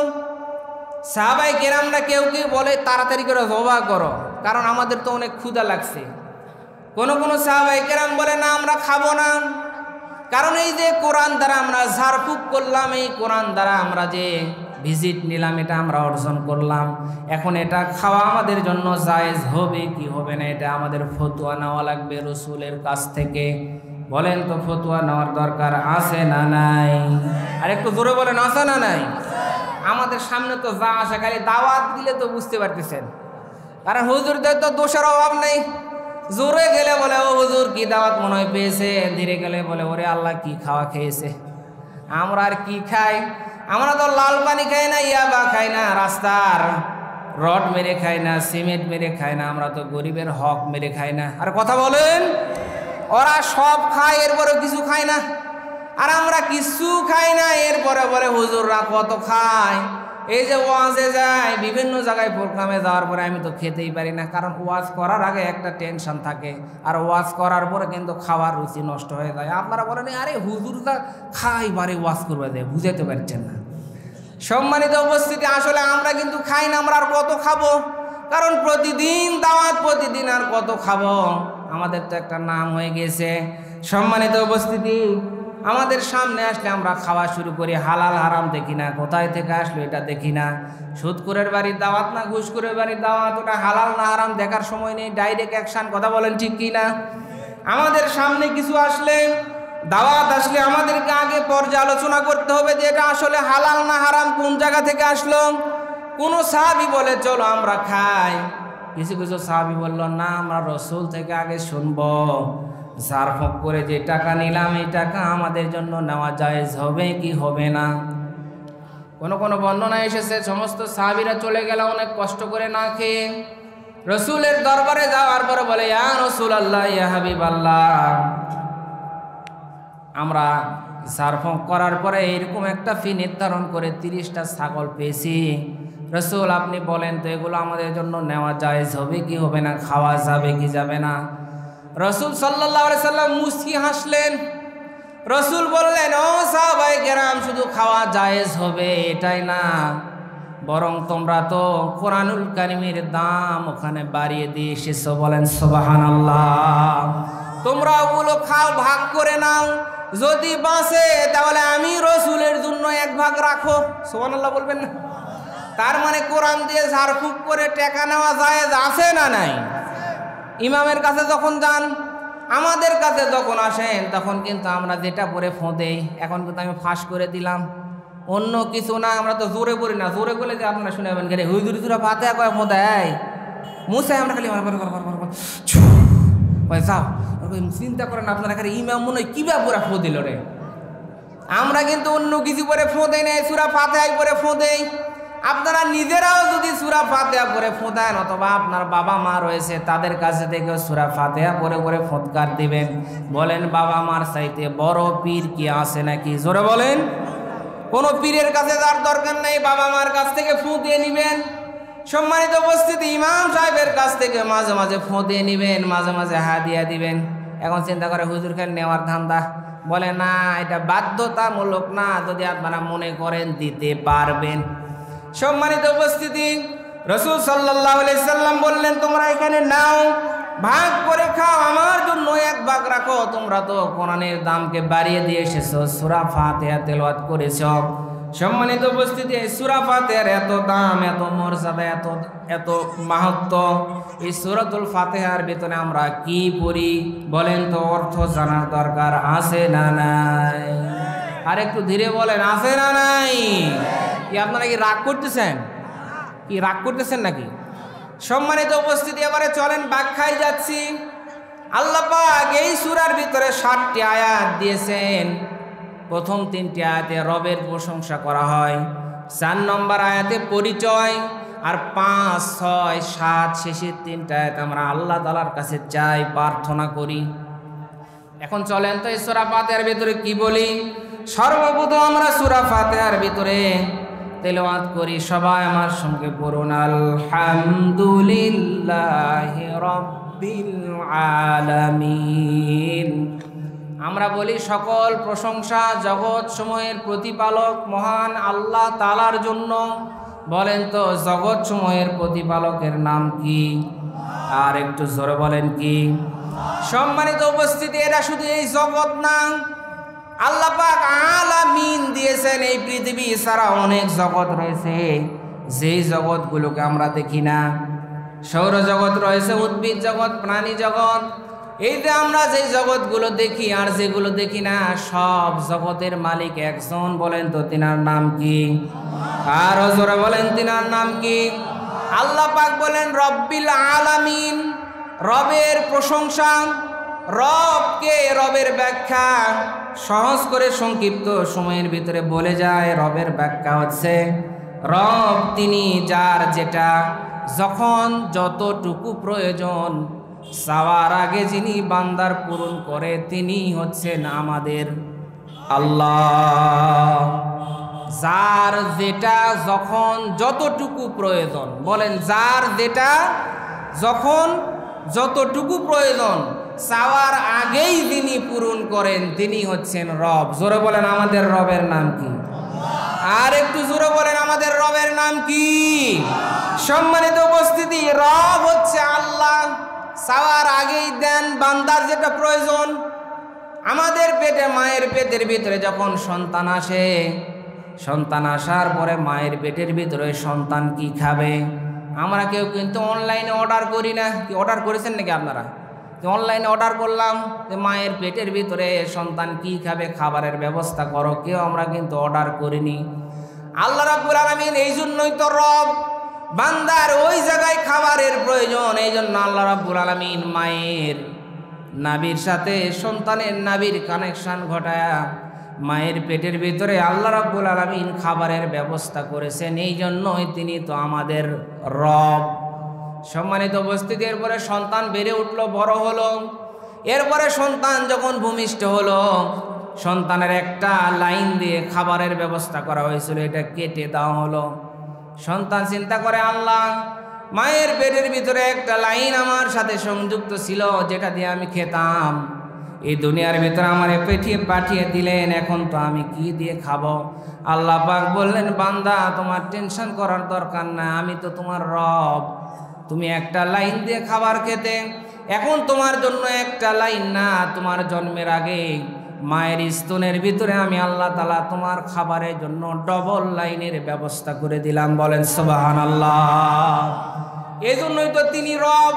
সাহাবায়ে কেরামরা কেউ কেউ বলে, তাড়াতাড়ি করে জবাহ করো, কারণ আমাদের তো অনেক ক্ষুধা লাগছে। কোন কোন সাহাবায়ে কেরাম বলে, না, আমরা খাবো না, কারণ এই যে কোরআন দ্বারা আমরা ঝাড়ফুঁক করলাম, এই কোরআন দ্বারা আমরা যে ভিজিট নিলাম, এটা আমরা অর্জন করলাম, এখন এটা খাওয়া আমাদের জন্য জায়েজ হবে কি হবে না, এটা আমাদের ফতোয়া নেওয়া লাগবে রাসূলের কাছ থেকে। বলেন তো ফতোয়া নেওয়ার দরকার আছে না নাই? আর একটু জোরে বলেন, আছে না নাই? আমাদের সামনে তো যা আসে খালি দাওয়াত দিলে তো বুঝতে পারতেছেন, কারণ হুজুরদের তো দোষের অভাব নেই। জোরে গেলে বলে ও হুজুর কি দাওয়াত মনে হয় পেয়েছে, ধীরে গেলে বলে ওরে আল্লাহ কি খাওয়া খেয়েছে। আমরা আর কি খাই? আমরা তো লাল পানি খাই না, ইয়াবা খাই না, রাস্তার রড মেরে খাই না, সিমেন্ট মেরে খাই না, আমরা তো গরিবের হক মেরে খাই না। আর কথা বলেন, ওরা সব খায় এরপরেও কিছু খায় না, আর আমরা কিছু খাই না এরপরে বলে হুজুররা কত খায়। এই যে ওয়াজে যায়, বিভিন্ন জায়গায় প্রোগ্রামে যাওয়ার পরে আমি তো খেতেই পারি না, কারণ ওয়াজ করার আগে একটা টেনশন থাকে, আর ওয়াজ করার পরে কিন্তু খাওয়ার রুচি নষ্ট হয়ে যায়। আপনারা বলেন আরে হুজুররা খাই বারে ওয়াজ করবে দেয়, বুঝাতে পারছেন না। সম্মানিত উপস্থিতি, আসলে আমরা কিন্তু খাই না, আমরা আর কত খাবো? কারণ প্রতিদিন দাওয়াত, প্রতিদিন আর কত খাবো? আমাদের তো একটা নাম হয়ে গেছে। সম্মানিত উপস্থিতি, আমাদের সামনে আসলে আমরা খাওয়া শুরু করি, হালাল হারাম দেখি না, কোথায় থেকে আসলো এটা দেখি না। সুদখোরের বাড়ির দাওয়াত না ঘুষখোরের বাড়ির দাওয়াত, ওটা হালাল না হারাম দেখার সময় নেই, ডাইরেক্ট অ্যাকশন। কথা বলেন ঠিক কি না? আমাদের সামনে কিছু আসলে, দাওয়াত আসলে আমাদেরকে আগে পর্যালোচনা করতে হবে যে এটা আসলে হালাল না হারাম, কোন জায়গা থেকে আসলো। কোন সাহাবী বলে চলো আমরা খাই, কিছু কিছু সাহাবী বলল না আমরা রসুল থেকে আগে শুনবো, সারফক করে যে টাকা নিলাম এই টাকা আমাদের জন্য নেওয়া জায়েজ হবে কি হবে না। কোন কোন বর্ণনা এসেছে সমস্ত সাহাবীরা চলে গেল অনেক কষ্ট করে না খেয়ে, রসুলের দরবারে যাওয়ার পরে বলে ইয়া রাসূলুল্লাহ, ইয়া হাবিবাল্লাহ, আমরা সারফক করার পরে এরকম একটা ফি নির্ধারণ করে 30টা ছাগল পেয়েছি, রসুল আপনি বলেন তো এগুলো আমাদের জন্য নেওয়া জায়েজ হবে কি হবে না, খাওয়া যাবে কি যাবে না। রসুল সাল্লাল্লাহু আলাইহি সাল্লাম মুস্কি হাসলেন। রসুল বললেন ও সাহাবায়ে কেরাম, শুধু খাওয়া জায়েজ হবে এটাই না, বরং তোমরা তো কোরআনুল কারীমের দাম ওখানে বাড়িয়ে দিয়ে এসেছো, বলেন সুবহানাল্লাহ। তোমরা ওগুলো খাও, ভাগ করে নাও, যদি বাঁচে তাহলে আমি রসুলের জন্য 1 ভাগ রাখো। সুবহানাল্লাহ বলবেন না? তার মানে কোরআন দিয়ে ঝাড়ফুঁক করে টাকা নেওয়া জায়েজ আছে না নাই? ইমামের কাছে যখন যান, আমাদের কাছে যখন আসেন, তখন কিন্তু আমরা যেটা পরে ফোঁদেই, এখন কিন্তু আমি ফাঁস করে দিলাম, অন্য কিছু না। আমরা তো জোরে পড়ি না, জোরে বলে যে আপনারা শুনে যাবেন গেলে হুজুর জুরা ফাতিহা কয় ফোঁদায় মুসাই, আমরা খালি যাও। চিন্তা করেন আপনারা খালি ইমাম মনে হয় কিবা পুরা ফো দিল রে। আমরা কিন্তু অন্য কিছু পরে ফোঁদেই নেই, সূরা ফাতিহাই পরে ফোঁদেই। আপনারা নিজেরাও যদি সূরা ফাতিহা পড়ে ফোঁদান, অথবা আপনার বাবা মা রয়েছে তাদের কাছে থেকে সূরা ফাতিহা পড়ে পড়ে ফোঁৎকার দিবেন। বলেন বাবা মার চাইতে বড় পীর কি আছে নাকি? জোরে বলেন। কোনো পীরের কাছে যার দরকার নেই, বাবা মার কাছ থেকে ফু দিয়ে নিবেন। সম্মানিত উপস্থিতি, ইমাম সাহেবের কাছ থেকে মাঝে মাঝে ফু দিয়ে নিবেন, মাঝে মাঝে হাদিয়া দিবেন। এখন চিন্তা করে হুজুর খালি নেওয়ার ধান্দা, বলে না এটা বাধ্যতামূলক না, যদি আপনারা মনে করেন দিতে পারবেন। সম্মানিত উপস্থিতি, রাসূল সাল্লাল্লাহু আলাইহি সাল্লাম বললেন তোমরা এখানে নাও, ভাগ করে খাও, আমার জন্য 1 ভাগ রাখো। তোমরা তো কোরআনের দামকে বাড়িয়ে দিয়ে এসেছো, সূরা ফাতিহা তেলাওয়াত করেছো। সম্মানিত উপস্থিতি, এই সূরা ফাতিহার এত দাম, এত মর্যাদা, এত মাহাত্ম্য, এই সূরাতুল ফাতিহার ভিতরে আমরা কি পড়ি বলেন তো? অর্থ জানার দরকার আছে না নাই? আর একটু ধীরে বলেন, আছে না নাই? কি আপনারা কি রাগ করতেছেন? কি রাগ করতেছেন নাকি? সম্মানিত উপস্থিতি, এবারে চলেন ব্যাখ্যায় যাচ্ছি। আল্লাহ পাক এই সূরার ভিতরে 7টি আয়াত দিয়েছেন। প্রথম 3টি আয়াতে রবের প্রশংসা করা হয়, 4 নম্বর আয়াতে পরিচয়, আর 5, 6, 7 শেষের 3টা আয়াত আমরা আল্লাহ তাআলার কাছে চাই, প্রার্থনা করি। এখন চলেন তো এই সূরা ফাতিহার ভিতরে কি বলি। সর্বপ্রথম আমরা সূরা ফাতিহার ভিতরে তেলাওয়াত করি, সবাই আমার সঙ্গে পড়ুন, আলহামদুলিল্লাহি রাব্বিল আলামিন। আমরা বলি সকল প্রশংসা জগৎ সমূহের প্রতিপালক মহান আল্লাহ তাআলার জন্য। বলেন তো জগৎ সমূহের প্রতিপালকের নাম কি? আর একটু জোরে বলেন কি? সম্মানিত উপস্থিতি, এটা শুধু এই জগৎ না, আল্লাহ পাক আলামিন দিয়েছেন। এই পৃথিবী ছাড়া অনেক জগৎ রয়েছে, যেই জগৎগুলোকে আমরা দেখি না। সৌরজগৎ রয়েছে, উদ্ভিদ জগৎ, প্রাণী জগৎ, এই যে আমরা যে জগৎগুলো দেখি আর যেগুলো দেখি না, সব জগতের মালিক একজন, বলেন তো তিনার নাম কি? আর জোরে বলেন তিনার নাম কি? আল্লাহ পাক বলেন রব্বিল আলামিন, রবের প্রশংসা। রবকে, রবের ব্যাখ্যা সহজ করে সংক্ষিপ্ত সময়ের ভিতরে বলে যায়। রবের ব্যাখ্যা হচ্ছে রব তিনি যার যেটা যখন যতটুকু প্রয়োজন চাওয়ার আগে যিনি বান্দার পূরণ করে তিনি হচ্ছেন আমাদের আল্লাহ। যার যেটা যখন যতটুকু প্রয়োজন, বলেন যার যেটা যখন যতটুকু প্রয়োজন চাওয়ার আগেই যিনি পূরণ করেন তিনি হচ্ছেন রব। জোরে বলেন আমাদের রবের নাম কি? আর একটু জোরে বলেন আমাদের রবের নাম কি? সম্মানিত উপস্থিতি, রব হচ্ছে আল্লাহ। চাওয়ার আগেই দেন বান্দার যেটা প্রয়োজন। আমাদের পেটে, মায়ের পেটের ভিতরে যখন সন্তান আসে, সন্তান আসার পরে মায়ের পেটের ভিতরে সন্তান কি খাবে, আমরা কেউ কিন্তু অনলাইনে অর্ডার করি না। কি অর্ডার করেছেন নাকি আপনারা? অনলাইনে অর্ডার করলাম যে মায়ের পেটের ভিতরে সন্তান কি খাবে, খাবারের ব্যবস্থা করো, কেউ আমরা কিন্তু অর্ডার করিনি। আল্লাহ রাব্বুল আলামিন এই জন্যই তো রব। বান্দার ওই জায়গায় খাবারের প্রয়োজন, এই জন্য আল্লাহ রাব্বুল আলামিন মায়ের নাভির সাথে সন্তানের নাভির কানেকশন ঘটায়া মায়ের পেটের ভিতরে আল্লাহ রাব্বুল আলামিন খাবারের ব্যবস্থা করেছেন। এই জন্যই তিনি তো আমাদের রব। সম্মানিত উপস্থিতি, এরপরে সন্তান বেড়ে উঠলো, বড় হলো। এরপরে সন্তান যখন ভূমিষ্ঠ হলো, সন্তানের একটা লাইন দিয়ে খাবারের ব্যবস্থা করা হয়েছিল, এটা কেটে দেওয়া হলো। সন্তান চিন্তা করে, আল্লাহ মায়ের পেটের ভিতরে একটা লাইন আমার সাথে সংযুক্ত ছিল, যেটা দিয়ে আমি খেতাম। এই দুনিয়ার ভিতরে আমার পাঠিয়ে দিলেন, এখন তো আমি কি দিয়ে খাবো? আল্লাহ পাক বললেন, বান্দা তোমার টেনশন করার দরকার না, আমি তো তোমার রব। তুমি একটা লাইন দিয়ে খাবার খেতে, এখন তোমার জন্য একটা লাইন না, তোমার জন্মের আগে মায়ের স্তনের ভিতরে আমি আল্লাহ তাআলা তোমার খাবারের জন্য ডবল লাইনের ব্যবস্থা করে দিলাম। বলেন সুবহানাল্লাহ। এই জন্যই তো তিনি রব।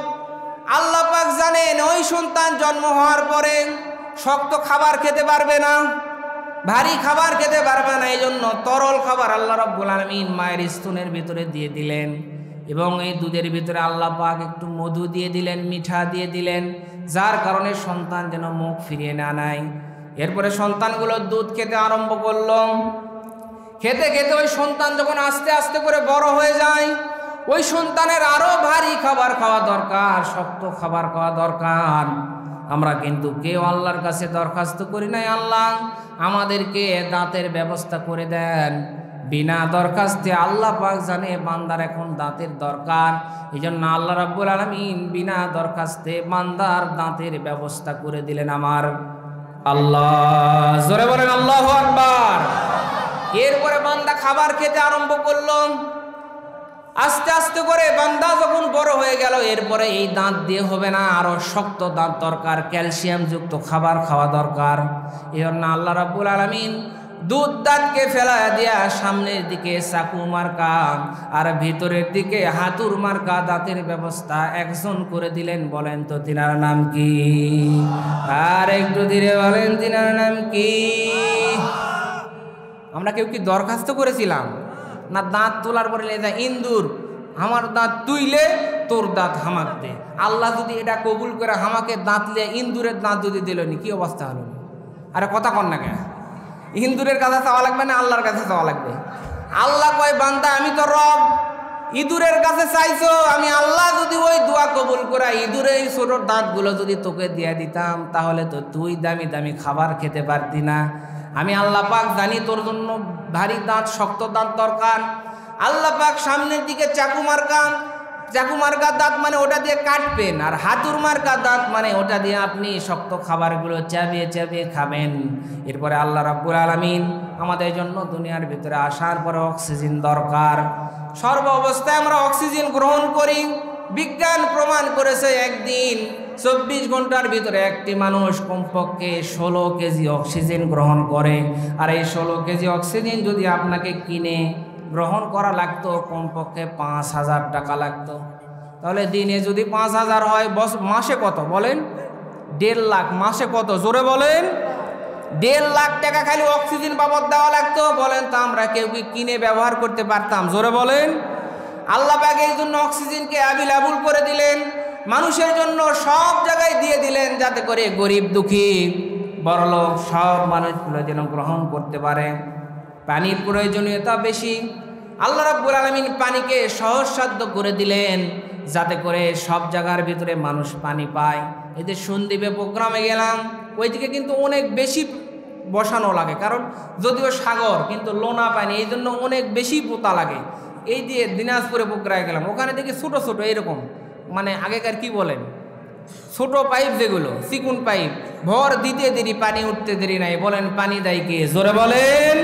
আল্লাহ পাক জানেন ওই সন্তান জন্ম হওয়ার পরে শক্ত খাবার খেতে পারবে না, ভারী খাবার খেতে পারবে না। এই জন্য তরল খাবার আল্লাহ রাব্বুল আলামিন মায়ের স্তনের ভিতরে দিয়ে দিলেন, এবং এই দুধের ভিতরে আল্লাহ পাক একটু মধু দিয়ে দিলেন, মিঠা দিয়ে দিলেন, যার কারণে সন্তান যেন মুখ ফিরিয়ে না নেয়। এরপরে সন্তানগুলো দুধ খেতে আরম্ভ করলো। খেতে খেতে ওই সন্তান যখন আস্তে আস্তে করে বড় হয়ে যায়, ওই সন্তানের আরো ভারী খাবার খাওয়া দরকার, শক্ত খাবার খাওয়া দরকার। আমরা কিন্তু কেউ আল্লাহর কাছে দরখাস্ত করি নাই, আল্লাহ আমাদেরকে দাঁতের ব্যবস্থা করে দেন। বিনা দরখাস্তে আল্লাহ পাক জানে বান্দার এখন দাঁতের দরকার। এই জন্য আল্লাহ রাব্বুল আলামিন বিনা দরখাস্তে বান্দার দাঁতের ব্যবস্থা করে দিলেন আমার আল্লাহ। জোরে বলেন আল্লাহু আকবার। এরপরে বান্দা খাবার খেতে আরম্ভ করলো। আস্তে আস্তে করে বান্দা যখন বড় হয়ে গেল, এরপরে এই দাঁত দিয়ে হবে না, আরো শক্ত দাঁত দরকার, ক্যালসিয়াম যুক্ত খাবার খাওয়া দরকার। এই জন্য আল্লাহ রাব্বুল আলামিন দুধ দাঁতকে ফেলা দিয়া সামনের দিকে চাকু মার্কা আর ভিতরের দিকে হাতুর মার্কা দাঁতের ব্যবস্থা একজন করে দিলেন। বলেন তো তিনার নাম কি? আর একটু ধীরে বলেন তিনার নাম কি? আমরা কেউ কি দরখাস্ত করেছিলাম না? দাঁত তোলার পরে লেজা ইন্দুর আমার দাঁত তুইলে তোর দাঁত হামাক দে। আল্লাহ যদি এটা কবুল করে হামাকে দাঁত লে ইন্দুরের দাঁত যদি দিল নি, কি অবস্থা হলো? আরে কথা কন না কেন? ইন্দুরের কাছে চাওয়া লাগবে না, আল্লাহর কাছে চাওয়া লাগবে। আল্লাহ কয়, বান্দা আমি তো রব, ইঁদুরের কাছে চাইছো, আমি আল্লাহ যদি ওই দোয়া কবুল করা ইঁদুরের এই ছোট দাঁতগুলো যদি তোকে দিয়ে দিতাম, তাহলে তো তুই দামি দামি খাবার খেতে পারতি না। আমি আল্লাহ পাক জানি তোর জন্য ভারী দাঁত, শক্ত দাঁত দরকার। আল্লাহ পাক সামনের দিকে চাকু মার্কা দাঁত মানে ওটা দিয়ে কাটবেন, আর হাতুর মার্কা দাঁত মানে ওটা দিয়ে আপনি শক্ত খাবারগুলো চাবিয়ে চাবিয়ে খাবেন। এরপরে আল্লাহ রাব্বুল আলামিন আমাদের জন্য দুনিয়ার ভিতরে আসার পরে অক্সিজেন দরকার। সর্ব অবস্থায় আমরা অক্সিজেন গ্রহণ করি। বিজ্ঞান প্রমাণ করেছে একদিন 24 ঘন্টার ভিতরে একটি মানুষ কমপক্ষে 16 কেজি অক্সিজেন গ্রহণ করে। আর এই 16 কেজি অক্সিজেন যদি আপনাকে কিনে গ্রহণ করা লাগতো, কমপক্ষে 5000 টাকা লাগতো। তাহলে দিনে যদি 5000 হয়, মাসে কত বলেন? 1.5 লাখ, মাসে কত জোরে বলেন? 1.5 লাখ টাকা খালি অক্সিজেন বাবদ দেওয়া লাগতো। বলেন তো আমরা কেউ কি কিনে ব্যবহার করতে পারতাম? জোরে বলেন। আল্লাহ পাক এই জন্য অক্সিজেনকে অ্যাভেলেবল করে দিলেন, মানুষের জন্য সব জায়গায় দিয়ে দিলেন, যাতে করে গরিব দুঃখী বড়লোক সব মানুষগুলো যেন গ্রহণ করতে পারে। পানির প্রয়োজনীয়তা বেশি, আল্লাহ রাব্বুল আলামিন পানিকে সহজসাধ্য করে দিলেন, যাতে করে সব জায়গার ভিতরে মানুষ পানি পায়। এই যে সন্দ্বীপে প্রোগ্রামে গেলাম, ওইদিকে কিন্তু অনেক বেশি বসানো লাগে, কারণ যদিও সাগর কিন্তু লোনা পানি, এই জন্য অনেক বেশি পোতা লাগে। এই দিয়ে দিনাজপুরে প্রোগ্রামে গেলাম, ওখানে দেখি ছোটো ছোটো এরকম, মানে আগেকার কি বলেন, ছোট পাইপ, যেগুলো চিকুন পাইপ, ভর দিতে দেরি পানি উঠতে দেরি নাই। বলেন পানি দেয় কে? জোরে বলেন।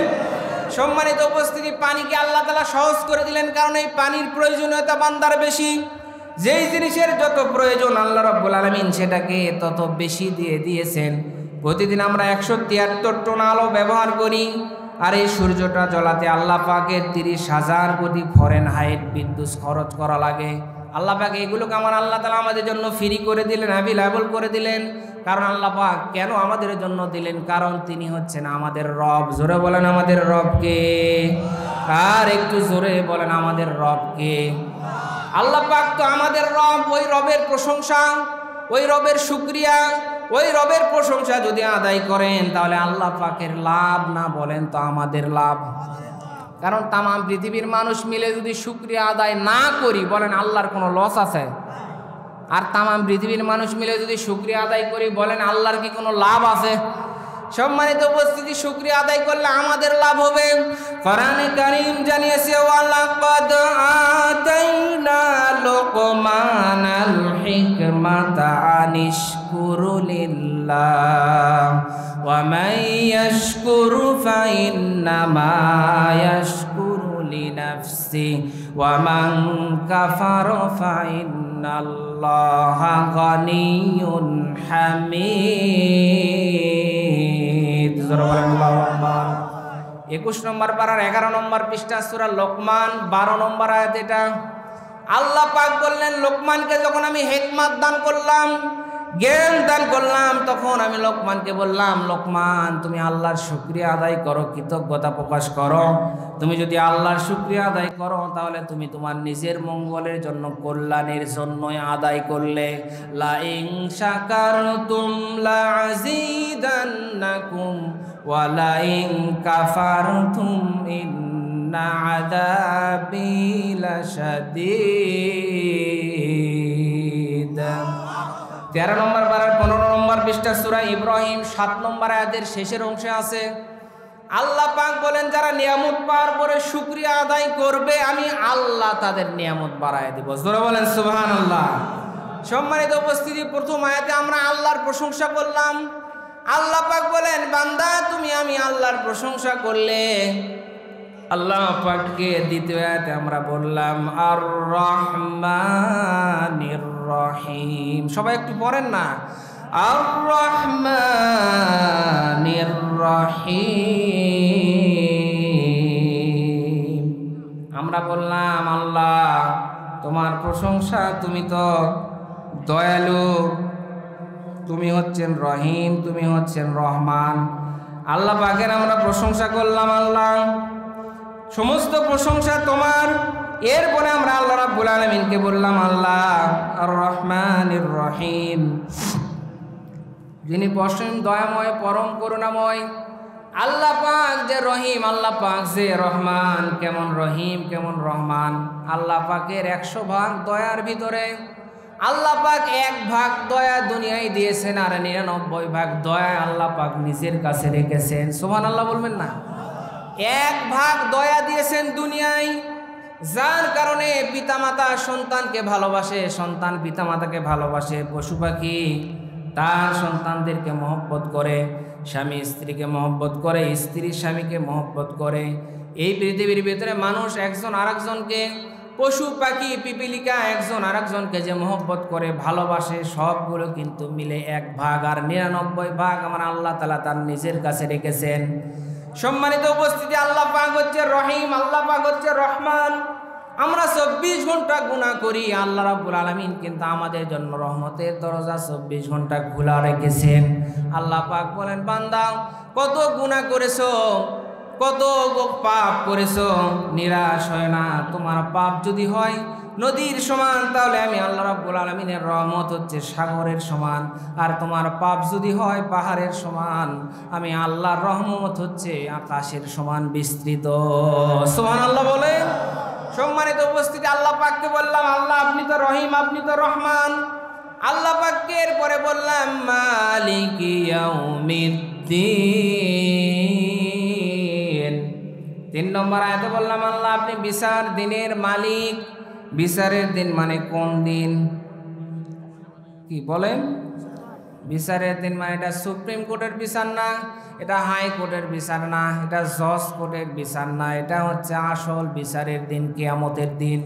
সম্মানিত উপস্থিতি, পানিকে আল্লাহ তাআলা সহজ করে দিলেন, কারণ এই পানির প্রয়োজনীয়তা বান্দার বেশি। যেই জিনিসের যত প্রয়োজন আল্লাহ রাব্বুল আলামিন সেটাকে তত বেশি দিয়ে দিয়েছেন। প্রতিদিন আমরা 173 টন আলো ব্যবহার করি, আর এই সূর্যটা জ্বলাতে আল্লাহ পাকের 30,000 কোটি ফরেনহাইট বিদ্যুৎ খরচ করা লাগে। আল্লাহ পাক এগুলোকে আল্লাহ তাআলা আমাদের জন্য ফ্রি করে দিলেন, অ্যাভেলেবল করে দিলেন। কারণ আল্লাহ পাক কেন আমাদের জন্য দিলেন? কারণ তিনি হচ্ছেন আমাদের রব। জোরে বলেন আমাদের রবকে। আর একটু জোরে বলেন আমাদের রবকে। আল্লাহ পাক তো আমাদের রব। ওই রবের প্রশংসা, ওই রবের শুকরিয়া, ওই রবের প্রশংসা যদি আদায় করেন, তাহলে আল্লাহ পাকের লাভ না? বলেন তো আমাদের লাভ। কারণ তাম পৃথিবীর মানুষ মিলে যদি শুকরিয়া আদায় না করি, বলেন আল্লাহর কোনো লস আছে? আর তাম পৃথিবীর মানুষ মিলে যদি শুকরিয়া আদায় করি, বলেন আল্লাহর কি কোনো লাভ আছে? সম্মানিত উপস্থিতি, শুকরিয়া আদায় করলে আমাদের লাভ হবে। কোরআনে কারীম জানিয়েছে, ওয়ালাকাদ আতাইনা লুকমানাল হিকমাতা আনিশকুরু লিল্লাহ ওয়া মান ইয়াশকুরু ফাইন্নামা ইয়াশকুরু লিনাফসি ওয়া মান কাফারা ফাইন্নাল্লাহা গানিয়্যুন হামিদ। 21 নম্বর পারার 11 নম্বর পৃষ্ঠা, সূরা লোকমান 12 নম্বর আয়াত। এটা আল্লাহ পাক বললেন, লোকমানকে যখন আমি হিকমত দান করলাম, জ্ঞান দান করলাম, তখন আমি লোকমানকে বললাম, লোকমান তুমি আল্লাহর শুকরিয়া আদায় করো, কৃতজ্ঞতা প্রকাশ করো। তুমি যদি আল্লাহর শুকরিয়া আদায় করো, তাহলে তুমি তোমার নিজের মঙ্গলের জন্য, কল্যাণের জন্যই আদায় করলে। লা ইন শাকারতুম লা আযীদান্নাকুম ওয়া লা ইন কাফারতুম ইন্না আযাবি লাশাদীদ। 13 নম্বর পারার 15 নম্বর পৃষ্ঠা, সূরা ইব্রাহিম 7 নম্বর আয়াতের শেষের অংশে আছে, আল্লাহ পাক বলেন, যারা নিয়ামত পাওয়ার পরে শুকরিয়া আদায় করবে, আমি আল্লাহ তাদের নিয়ামত বাড়ায় দেব। জোরে বলেন সুবহানাল্লাহ। সম্মানিত উপস্থিতি, প্রথম আয়াতে আমরা আল্লাহর প্রশংসা করলাম। আল্লাহ পাক বলেন, বান্দা তুমি আমি আল্লাহর প্রশংসা করলে, আল্লাহ পাককে দ্বিতীয় আয়াতে আমরা বললাম আর রহমানির রহিম। সবাই একটু পড়েন না, আর রহমানির রহিম। আমরা বললাম আল্লাহ তোমার প্রশংসা, তুমি তো দয়ালু, তুমি হচ্ছেন রহিম, তুমি হচ্ছেন রহমান। আল্লাহ পাকের আমরা প্রশংসা করলাম, আল্লাহ সমস্ত প্রশংসা তোমার। এরপরে আমরা আল্লাহ রাব্বুল আলামিনকে বললাম, আল্লাহ আর রহমানির রহিম, যিনি অসীম দয়াময়, পরম করুণাময়। আল্লাহ পাক যে রহিম, আল্লাহ পাক যে রহমান, কেমন রহিম কেমন রহমান। আল্লাহ পাকের 100 ভাগ দয়ার ভিতরে আল্লাহ পাক 1 ভাগ দয়া দুনিয়ায় দিয়েছেন, আর 99 ভাগ দয়া আল্লাহ পাক নিজের কাছে রেখেছেন। সুবহানাল্লাহ বলবেন না? 1 ভাগ দয়া দিয়েছেন দুনিয়ায়, যার কারণে পিতামাতা সন্তানকে ভালোবাসে, সন্তান পিতামাতাকে ভালোবাসে, পশু পাখি তার সন্তানদেরকে মহব্বত করে, স্বামী স্ত্রীকে মহব্বত করে, স্ত্রী স্বামীকে মহব্বত করে। এই পৃথিবীর ভিতরে মানুষ একজন আরেকজনকে, পশু পাখি পিপিলিকা একজন আরেকজনকে যে মহব্বত করে, ভালোবাসে, সবগুলো কিন্তু মিলে 1 ভাগ, আর 99 ভাগ আমার আল্লাহ তাআলা তার নিজের কাছে রেখেছেন। সম্মানিত উপস্থিতি, আল্লাহ পাক হচ্ছে রহিম, আল্লাহ পাক হচ্ছে রহমান। আমরা 24 ঘন্টা গুনাহ করি, আল্লাহ রাব্বুল আলামিন কিন্তু আমাদের জন্য রহমতের দরজা 24 ঘন্টা খোলা রেখেছেন। আল্লাহ পাক বলেন, বান্দা কত গুনাহ করেছো, কত পাপ করেছো, নিরাশ হয় না। তোমার পাপ যদি হয় নদীর সমান, তাহলে আমি আল্লাহ রাব্বুল আলামিনের রহমত হচ্ছে সাগরের সমান। আর তোমার পাপ যদি হয় পাহাড়ের সমান, আমি আল্লাহর রহমত হচ্ছে আকাশের সমান বিস্তৃত। সুবহানাল্লাহ বলেন। সম্মানিত উপস্থিতি, আল্লাহ পাককে বললাম, আল্লাহ আপনি তো রহিম, আপনি তো রহমান। আল্লাহ পাককে এরপরে বললাম মালিকি ইয়াউমিদ্দিন। 3 নম্বর আয়াতে বললাম, আল্লাহ আপনি বিচার দিনের মালিক। বিচারের দিন মানে কোন দিন? কি বলেন? বিচারের দিন মানে এটা সুপ্রিম কোর্টের বিচার না, এটা হাই কোর্টের বিচার না, এটা জজ কোর্টের বিচার না, এটা হচ্ছে আসল বিচারের দিন, কিয়ামতের দিন।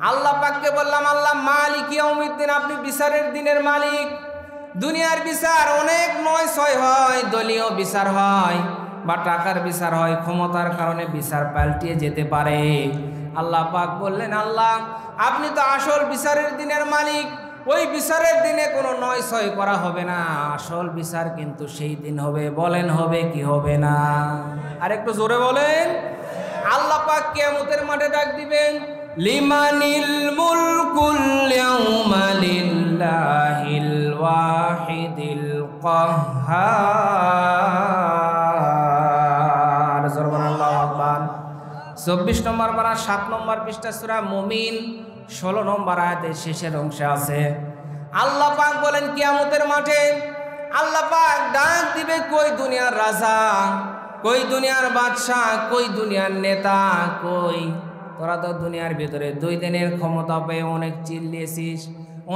আল্লাহ পাককে বললাম, আল্লাহ মালিক ইয়াউমিদ্দিন, আপনি বিচারের দিনের মালিক। দুনিয়ার বিচার অনেক 9-6 হয়, দলীয় বিচার হয় বা টাকার বিচার হয়, ক্ষমতার কারণে বিচার পাল্টিয়ে যেতে পারে। আল্লাহ পাক বললেন, আল্লাহ আপনি তো আসল বিচারের দিনের মালিক। ওই বিচারের দিনে কোনো 9-6 করা হবে না, আসল বিচার কিন্তু সেই দিন হবে। বলেন হবে কি হবে না? আর একটু জোরে বলেন। আল্লাহ পাক কিয়ামতের মাঠে ডাক দিবেন, লিমানিল মুলকুল ইয়াউমা লিল্লাহিল ওয়াহিদিল কাহ্হার। সুবহানাল্লাহু আকবার। 24 নম্বর পারা 7 নম্বর পৃষ্ঠা সূরা মুমিন 16 নম্বর আয়াতের শেষের অংশে আছে। আল্লাহ পাক বলেন, কিয়ামতের মাঠে আল্লাহ পাক ডাক দিবে, কই দুনিয়ার রাজা, কই দুনিয়ার বাদশা, কই দুনিয়ার নেতা, কই? তোরা তো দুনিয়ার ভিতরে 2 দিনের ক্ষমতা পেয়ে অনেক চিল্লিয়েছিস,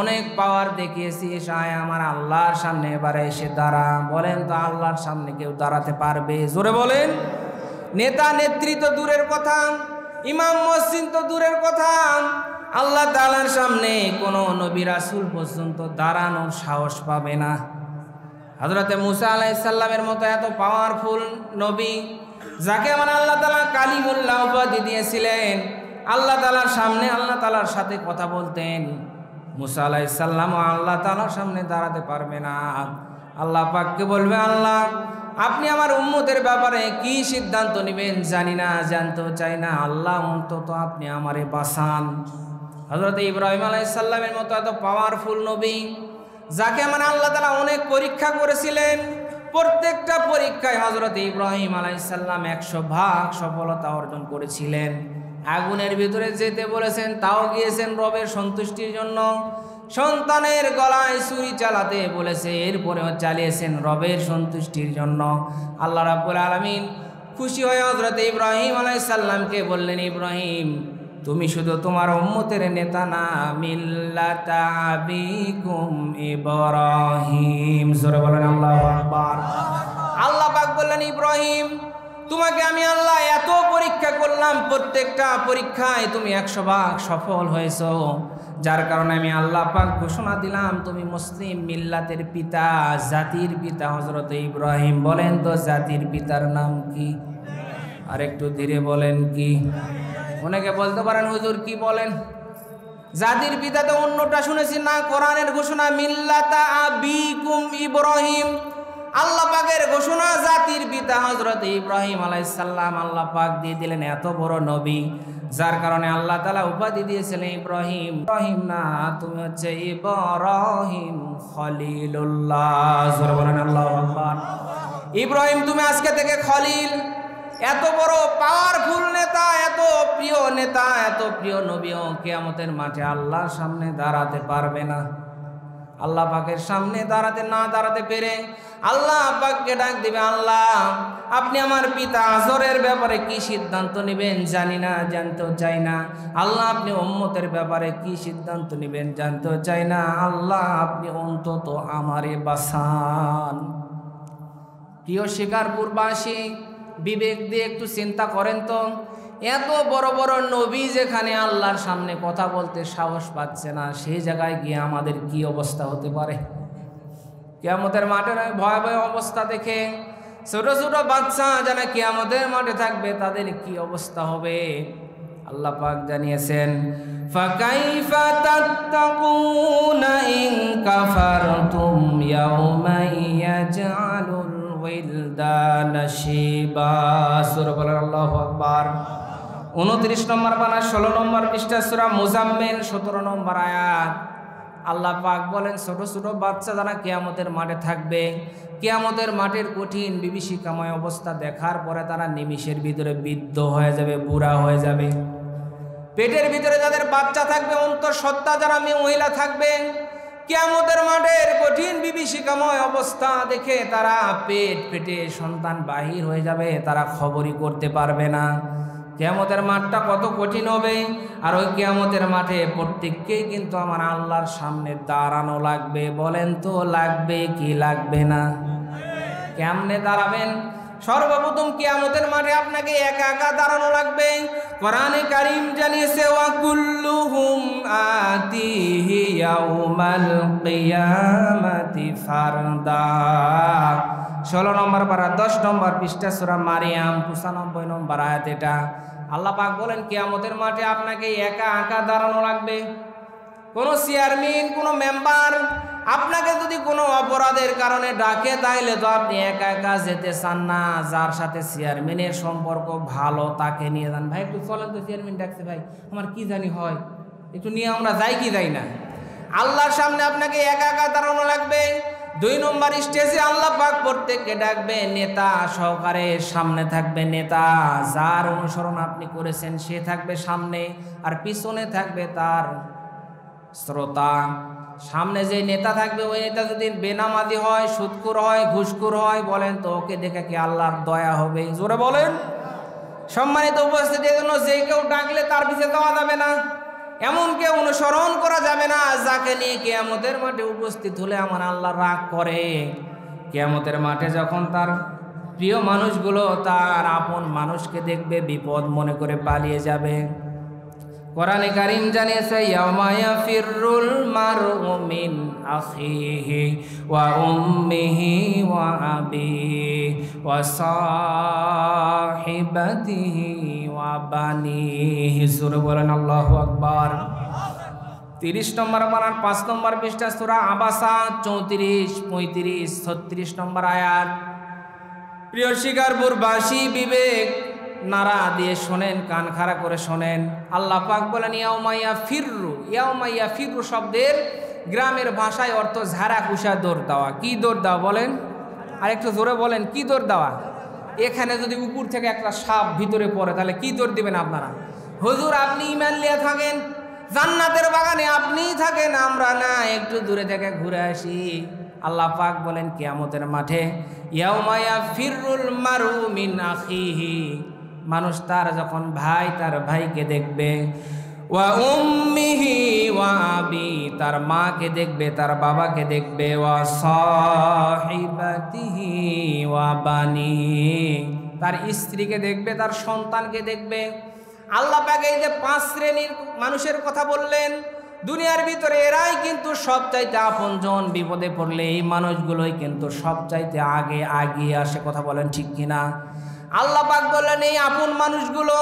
অনেক পাওয়ার দেখিয়েছিস, আয় আমার আল্লাহর সামনে এবারে এসে দাঁড়া। বলেন তো আল্লাহর সামনে কেউ দাঁড়াতে পারবে? জোরে বলেন। নেতা নেতৃত্ব দূরের কথা, ইমাম মসজিদ তো দূরের কথা, আল্লাহ তাআলার সামনে কোনো নবী রাসূল পর্যন্ত দাঁড়ানোর সাহস পাবে না। হযরতে মুসা আলাইহিস সালামের মতো এত পাওয়ারফুল নবী, যাকে মানে আল্লাহ তাআলা কালিমুল্লাহ উপাধি দিয়েছিলেন, আল্লাহ তাআলার সামনে আল্লাহ তাআলার সাথে কথা বলতেন, মুসা আলাইহিস সালাম আল্লাহ তাআলার সামনে দাঁড়াতে পারবে না। আল্লাহ পাককে বলবে, আল্লাহ আপনি আমার উম্মতের ব্যাপারে কি সিদ্ধান্ত নেবেন জানি না, জানতেও চাই না, আল্লাহ অন্তত আপনি আমারে বাঁচান। হযরত ইব্রাহিম আলাইহিস সালামের মতো এত পাওয়ারফুল নবী, যাকে মানে আল্লাহ তাআলা অনেক পরীক্ষা করেছিলেন, প্রত্যেকটা পরীক্ষায় হযরত ইব্রাহিম আলাইহিস সালাম 100% সফলতা অর্জন করেছিলেন। আগুনের ভিতরে যেতে বলেছেন, তাও গিয়েছেন রবের সন্তুষ্টির জন্য। সন্তানের গলায় ছুরি চালাতে বলেছে, এরপরেও চালিয়েছেন রবের সন্তুষ্টির জন্য। আল্লাহ রাব্বুল আলামিন খুশি হয়ে হযরত ইব্রাহিম আলাইহিস সালামকে বললেন, ইব্রাহিম তুমি শুধু তোমার উম্মতের নেতা না, মিল্লাতা আবিকুম ইব্রাহিম। জোরে বলেন আল্লাহু আকবার। আল্লাহ পাক বললেন, ইব্রাহিম তোমাকে আমি আল্লাহ এত পরীক্ষা করলাম, প্রত্যেকটা পরীক্ষায় তুমি 100% সফল হয়েছো, যার কারণে আমি আল্লাহ পাক ঘোষণা দিলাম তুমি মুসলিম মিল্লাতের পিতা, জাতির পিতা হযরত ইব্রাহিম। বলেন তো জাতির পিতার নাম কি? আর একটু ধীরে বলেন কি? অনেকে বলতে পারেন হুজুর কি বলেন? জাতির পিতা তো অন্যটা শুনেছি না, কোরআনের ঘোষণা মিল্লাতা আবিকুম ইব্রাহিম। আল্লাহ পাকের ঘোষণা জাতির পিতা হযরত ইব্রাহিম আলাইহিস সালাম। আল্লাহ পাক দিয়ে দিলেন এত বড় নবী, যার কারণে আল্লাহ তাআলা উপাধি দিয়েছিলেন ইব্রাহিম। ইব্রাহিম না, তুমি হচ্ছে ইব্রাহিম খলিলুল্লাহ। জোরে বলেন আল্লাহু আকবার। ইব্রাহিম তুমি আজকে থেকে খলিল। এত বড় পাওয়ারফুল নেতা, এত প্রিয় নেতা, এত প্রিয় নবীও কিয়ামতের মাঠে আল্লাহর সামনে দাঁড়াতে পারবে না। আল্লাহ পাকের সামনে দাঁড়াতে পেরে আল্লাহ পাককে ডাক দিবে, আল্লাহ আপনি আমার পিতা আজরের ব্যাপারে কি সিদ্ধান্ত নেবেন জানি না, জানতেও চাই না। আল্লাহ আপনি উম্মতের ব্যাপারে কি সিদ্ধান্ত নেবেন জানতেও চাই না। আল্লাহ আপনি অন্তত আমারে বাঁচান। প্রিয় শিকারপুরবাসী, বিবেক দিয়ে একটু চিন্তা করেন তো, এত বড় বড় নবী যেখানে আল্লাহর সামনে কথা বলতে সাহস পাচ্ছে না, সেই জায়গায় গিয়ে আমাদের কি অবস্থা হতে পারে? কিয়ামতের মাঠের ভয়াবহ অবস্থা দেখে ছোট ছোট বাচ্চা যারা কিয়ামতের মাঠে থাকবে তাদের কি অবস্থা হবে? আল্লাহ পাক জানিয়েছেন ফাকাইফা তাত্তাকুনা ইন কাফারতুম ইয়াওমান ইয়াজআলুল উইলদানা শিবা। সূরা বলেন আল্লাহু আকবার। 29 নম্বর পারা 16 নম্বর পৃষ্ঠা সূরা মুজাম্মিল 17 নম্বর আয়াত। আল্লাহ পাক বলেন ছোট ছোট বাচ্চা যারা কিয়ামতের মাঠে থাকবে, কিয়ামতের মাঠের কঠিন বিভীষিকাময় অবস্থা দেখার পরে তারা নিমিষের ভিতরে বৃদ্ধ হয়ে যাবে, বুড়া হয়ে যাবে। পেটের ভিতরে যাদের বাচ্চা থাকবে, অন্তঃসত্ত্বা যারা মেয়ে মহিলা থাকবে, কিয়ামতের মাঠের কঠিন বিভীষিকাময় অবস্থা দেখে তারা পেট পেটে সন্তান বাহির হয়ে যাবে, তারা খবরই করতে পারবে না। কিয়ামতের মাঠটা কত কঠিন হবে। আর ওই কিয়ামতের মাঠে প্রত্যেককেই কিন্তু আমার আল্লাহর সামনে দাঁড়ানো লাগবে। বলেন তো লাগবে কি লাগবে না? কেমনে দাঁড়াবেন? সর্বপ্রথম কিয়ামতের মাঠে আপনাকে একা একা দাঁড়ানো লাগবে। কোরআনে কারীম জানিয়েছে ওয়া কুল্লুহুম আতিহি ইয়াউমাল কিয়ামাতি ফারদা। 16 নম্বর পারা 10 নম্বর পৃষ্ঠা সূরা মারিয়াম 95 নম্বর আয়াত। এটা আল্লাহ পাক বলেন কিয়ামতের মাঠে আপনাকে একা একা দাঁড়ানো লাগবে। কোনো চেয়ারম্যান, কোনো মেম্বার আপনাকে যদি কোনো অপরাধের কারণে ডাকে, তাইলে তো আপনি একা একা যেতে চান না। যার সাথে চেয়ারম্যানের সম্পর্ক ভালো তাকে নিয়ে যান। ভাই একটু চলেন তো, চেয়ারম্যান ডাকছে, ভাই আমার কি জানি হয়, একটু নিয়ে আমরা যাই কি যাই না। আল্লাহর সামনে আপনাকে একা একা দাঁড়ানো লাগবে। 2 নম্বর স্টেজে আল্লাহ পাক প্রত্যেককে ডাকবে, নেতা সহকারে সামনে থাকবে নেতা। যার অনুসরণ আপনি করেছেন সে থাকবে সামনে, আর পিছনে থাকবে তার শ্রোতা। সামনে যে নেতা থাকবে ওই নেতা যদি বেনামাজি হয়, সুদখোর হয়, ঘুষখোর হয়, বলেন তো ওকে দেখে কি আল্লাহর দয়া হবে? জোরে বলেন। সম্মানিত উপস্থিতি, এজন্য যে কেউ ডাকলে তার পিছে যাওয়া যাবে না, এমন কেউ অনুসরণ করা যাবে না যাকে নিয়ে কিয়ামতের মাঠে উপস্থিত হলে আমার আল্লাহ রাগ করে। কিয়ামতের মাঠে যখন তার প্রিয় মানুষগুলো তার আপন মানুষকে দেখবে, বিপদ মনে করে পালিয়ে যাবে। কোরআনে কারীম জানিয়েছে ইয়াউমা ইয়াফিরুল মারউ মিন আখিহি ওয়া উম্মিহি ওয়া আবিহি ওয়া সাহিবাতিহি ওয়া বানিহি। সূরা বলেন আল্লাহু আকবার। 30 নম্বর পারার 5 নম্বর পৃষ্ঠা সূরা আবাসা 34, 35, 36 নম্বর আয়াত। প্রিয় শিকারপুরবাসী বিবেক নারা দিয়ে শোনেন, কান খাড়া করে শোনেন। আল্লাহ পাক বলেন ইয়াউমা ইয়াফিরু। ইয়াউমা ইয়াফিরু শব্দের গ্রামের ভাষায় অর্থ ঝাড়া কুষা দৌড় দেওয়া। কি দৌড় দেওয়া বলেন? আর একটু জোরে বলেন, কি দৌড় দেওয়া? এখানে যদি উপর থেকে একটা সাপ ভিতরে পড়ে তাহলে কি দৌড় দিবেন আপনারা? হুজুর আপনি ইমান নিয়ে থাকেন, জান্নাতের বাগানে আপনিই থাকেন, আমরা না, একটু দূরে থেকে ঘুরে আসি। আল্লাহ পাক বলেন কিয়ামতের মাঠে ইয়াউমা ইয়াফিরুল মারউ মিন আখিহি, মানুষ তার যখন ভাই তার ভাইকে দেখবে, ওয়া উম্মিহি ওয়া আবি, তার মাকে দেখবে, তার বাবাকে দেখবে, ওয়া সাহিবাতিহি ওয়া বানিহি, তার স্ত্রীকে দেখবে, তার সন্তানকে দেখবে। আল্লাহ পাক এই যে 5 শ্রেণীর মানুষের কথা বললেন, দুনিয়ার ভিতরে এরাই কিন্তু সবচাইতে আপনজন। বিপদে পড়লে এই মানুষগুলোই কিন্তু সবচাইতে আগে আগিয়ে আসে। কথা বলেন ঠিক কিনা? আল্লাহ পাক বললেন এই আপন মানুষগুলো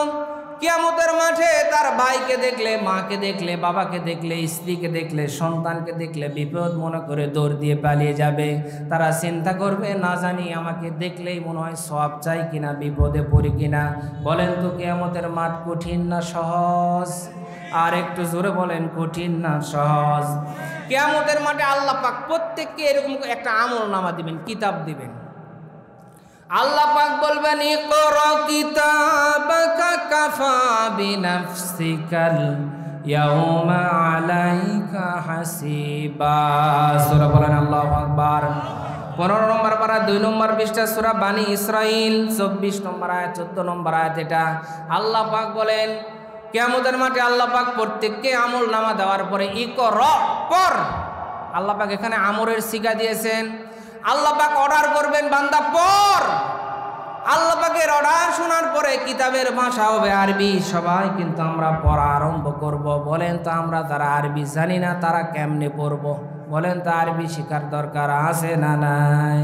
কিয়ামতের মাঠে তার ভাইকে দেখলে, মাকে দেখলে, বাবাকে দেখলে, স্ত্রীকে দেখলে, সন্তানকে দেখলে বিপদ মনে করে দৌড় দিয়ে পালিয়ে যাবে। তারা চিন্তা করবে না জানি আমাকে দেখলেই মনে হয় সওয়াব চাই কিনা, বিপদে পড়ি কিনা। বলেন তো কিয়ামতের মাঠ কঠিন না সহজ? আর একটু জোরে বলেন, কঠিন না সহজ? কিয়ামতের মাঠে আল্লাহ পাক প্রত্যেককে এরকম একটা আমলনামা দিবেন, কিতাব দিবেন। আল্লাহ পাক বলবেন ইকরা কিতাবাকা কাফা বিনাফসিকাল ইয়াউমা আলাইকা হাসিবা। সূরা বলেন আল্লাহু আকবার। 15 নম্বর পারা 2 নম্বর পৃষ্ঠা সূরা বানি ইসরাইল 24 নম্বর আয়াত 14 নম্বর আয়াত। এটা আল্লাহ পাক বলেন কিয়ামতের মাঠে আল্লাহ পাক প্রত্যেককে আমলনামা দেওয়ার পরে ইকরা পড়। আল্লাহ পাক এখানে আমরের সিগা দিয়েছেন। আল্লাহ পাক অর্ডার করবেন বান্দা পড়। আল্লাহ পাকের অর্ডার শোনার পরে কিতাবের ভাষা হবে আরবি। সবাই কিন্তু আমরা পড়া আরম্ভ করব। বলেন তো আমরা যারা আরবি জানি না তারা কেমনে পড়ব? বলেন তো আরবি শেখার দরকার আছে না নাই?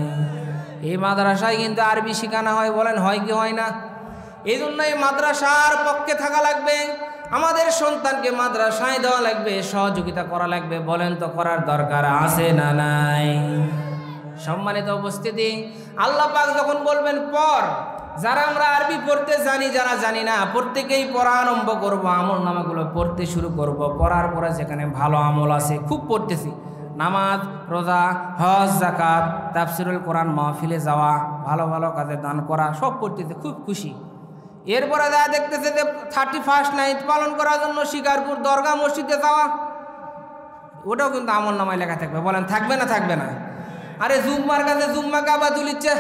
এই মাদ্রাসায় কিন্তু আরবি শেখানো হয়, বলেন হয় কি হয় না? এই জন্য এই মাদ্রাসার পক্ষে থাকা লাগবে। আমাদের সন্তানকে মাদ্রাসায় দেওয়া লাগবে, সহযোগিতা করা লাগবে। বলেন তো করার দরকার আছে না নাই? সম্মানিত উপস্থিতি, আল্লাহ পাক যখন বলবেন পর, যারা আমরা আরবি পড়তে জানি, যারা জানি না, প্রত্যেকেই পড়া আরম্ভ করবো, আমল নামাগুলো পড়তে শুরু করব। পড়ার পরে যেখানে ভালো আমল আছে খুব পড়তেছি, নামাজ, রোজা, হজ, যাকাত, তাফসিরুল কোরআন, মাহফিলে যাওয়া, ভালো ভালো কাজে দান করা, সব পড়তেছে, খুব খুশি। এরপরে যা দেখতেছে যে 31st নাইট পালন করার জন্য শিকারপুর দরগা মসজিদে যাওয়া, ওটাও কিন্তু আমল নামায় লেখা থাকবে। বলেন থাকবে না থাকবে না? আরে জুম্মার কাছে জুম্মা কাবা তুলিচ্ছে,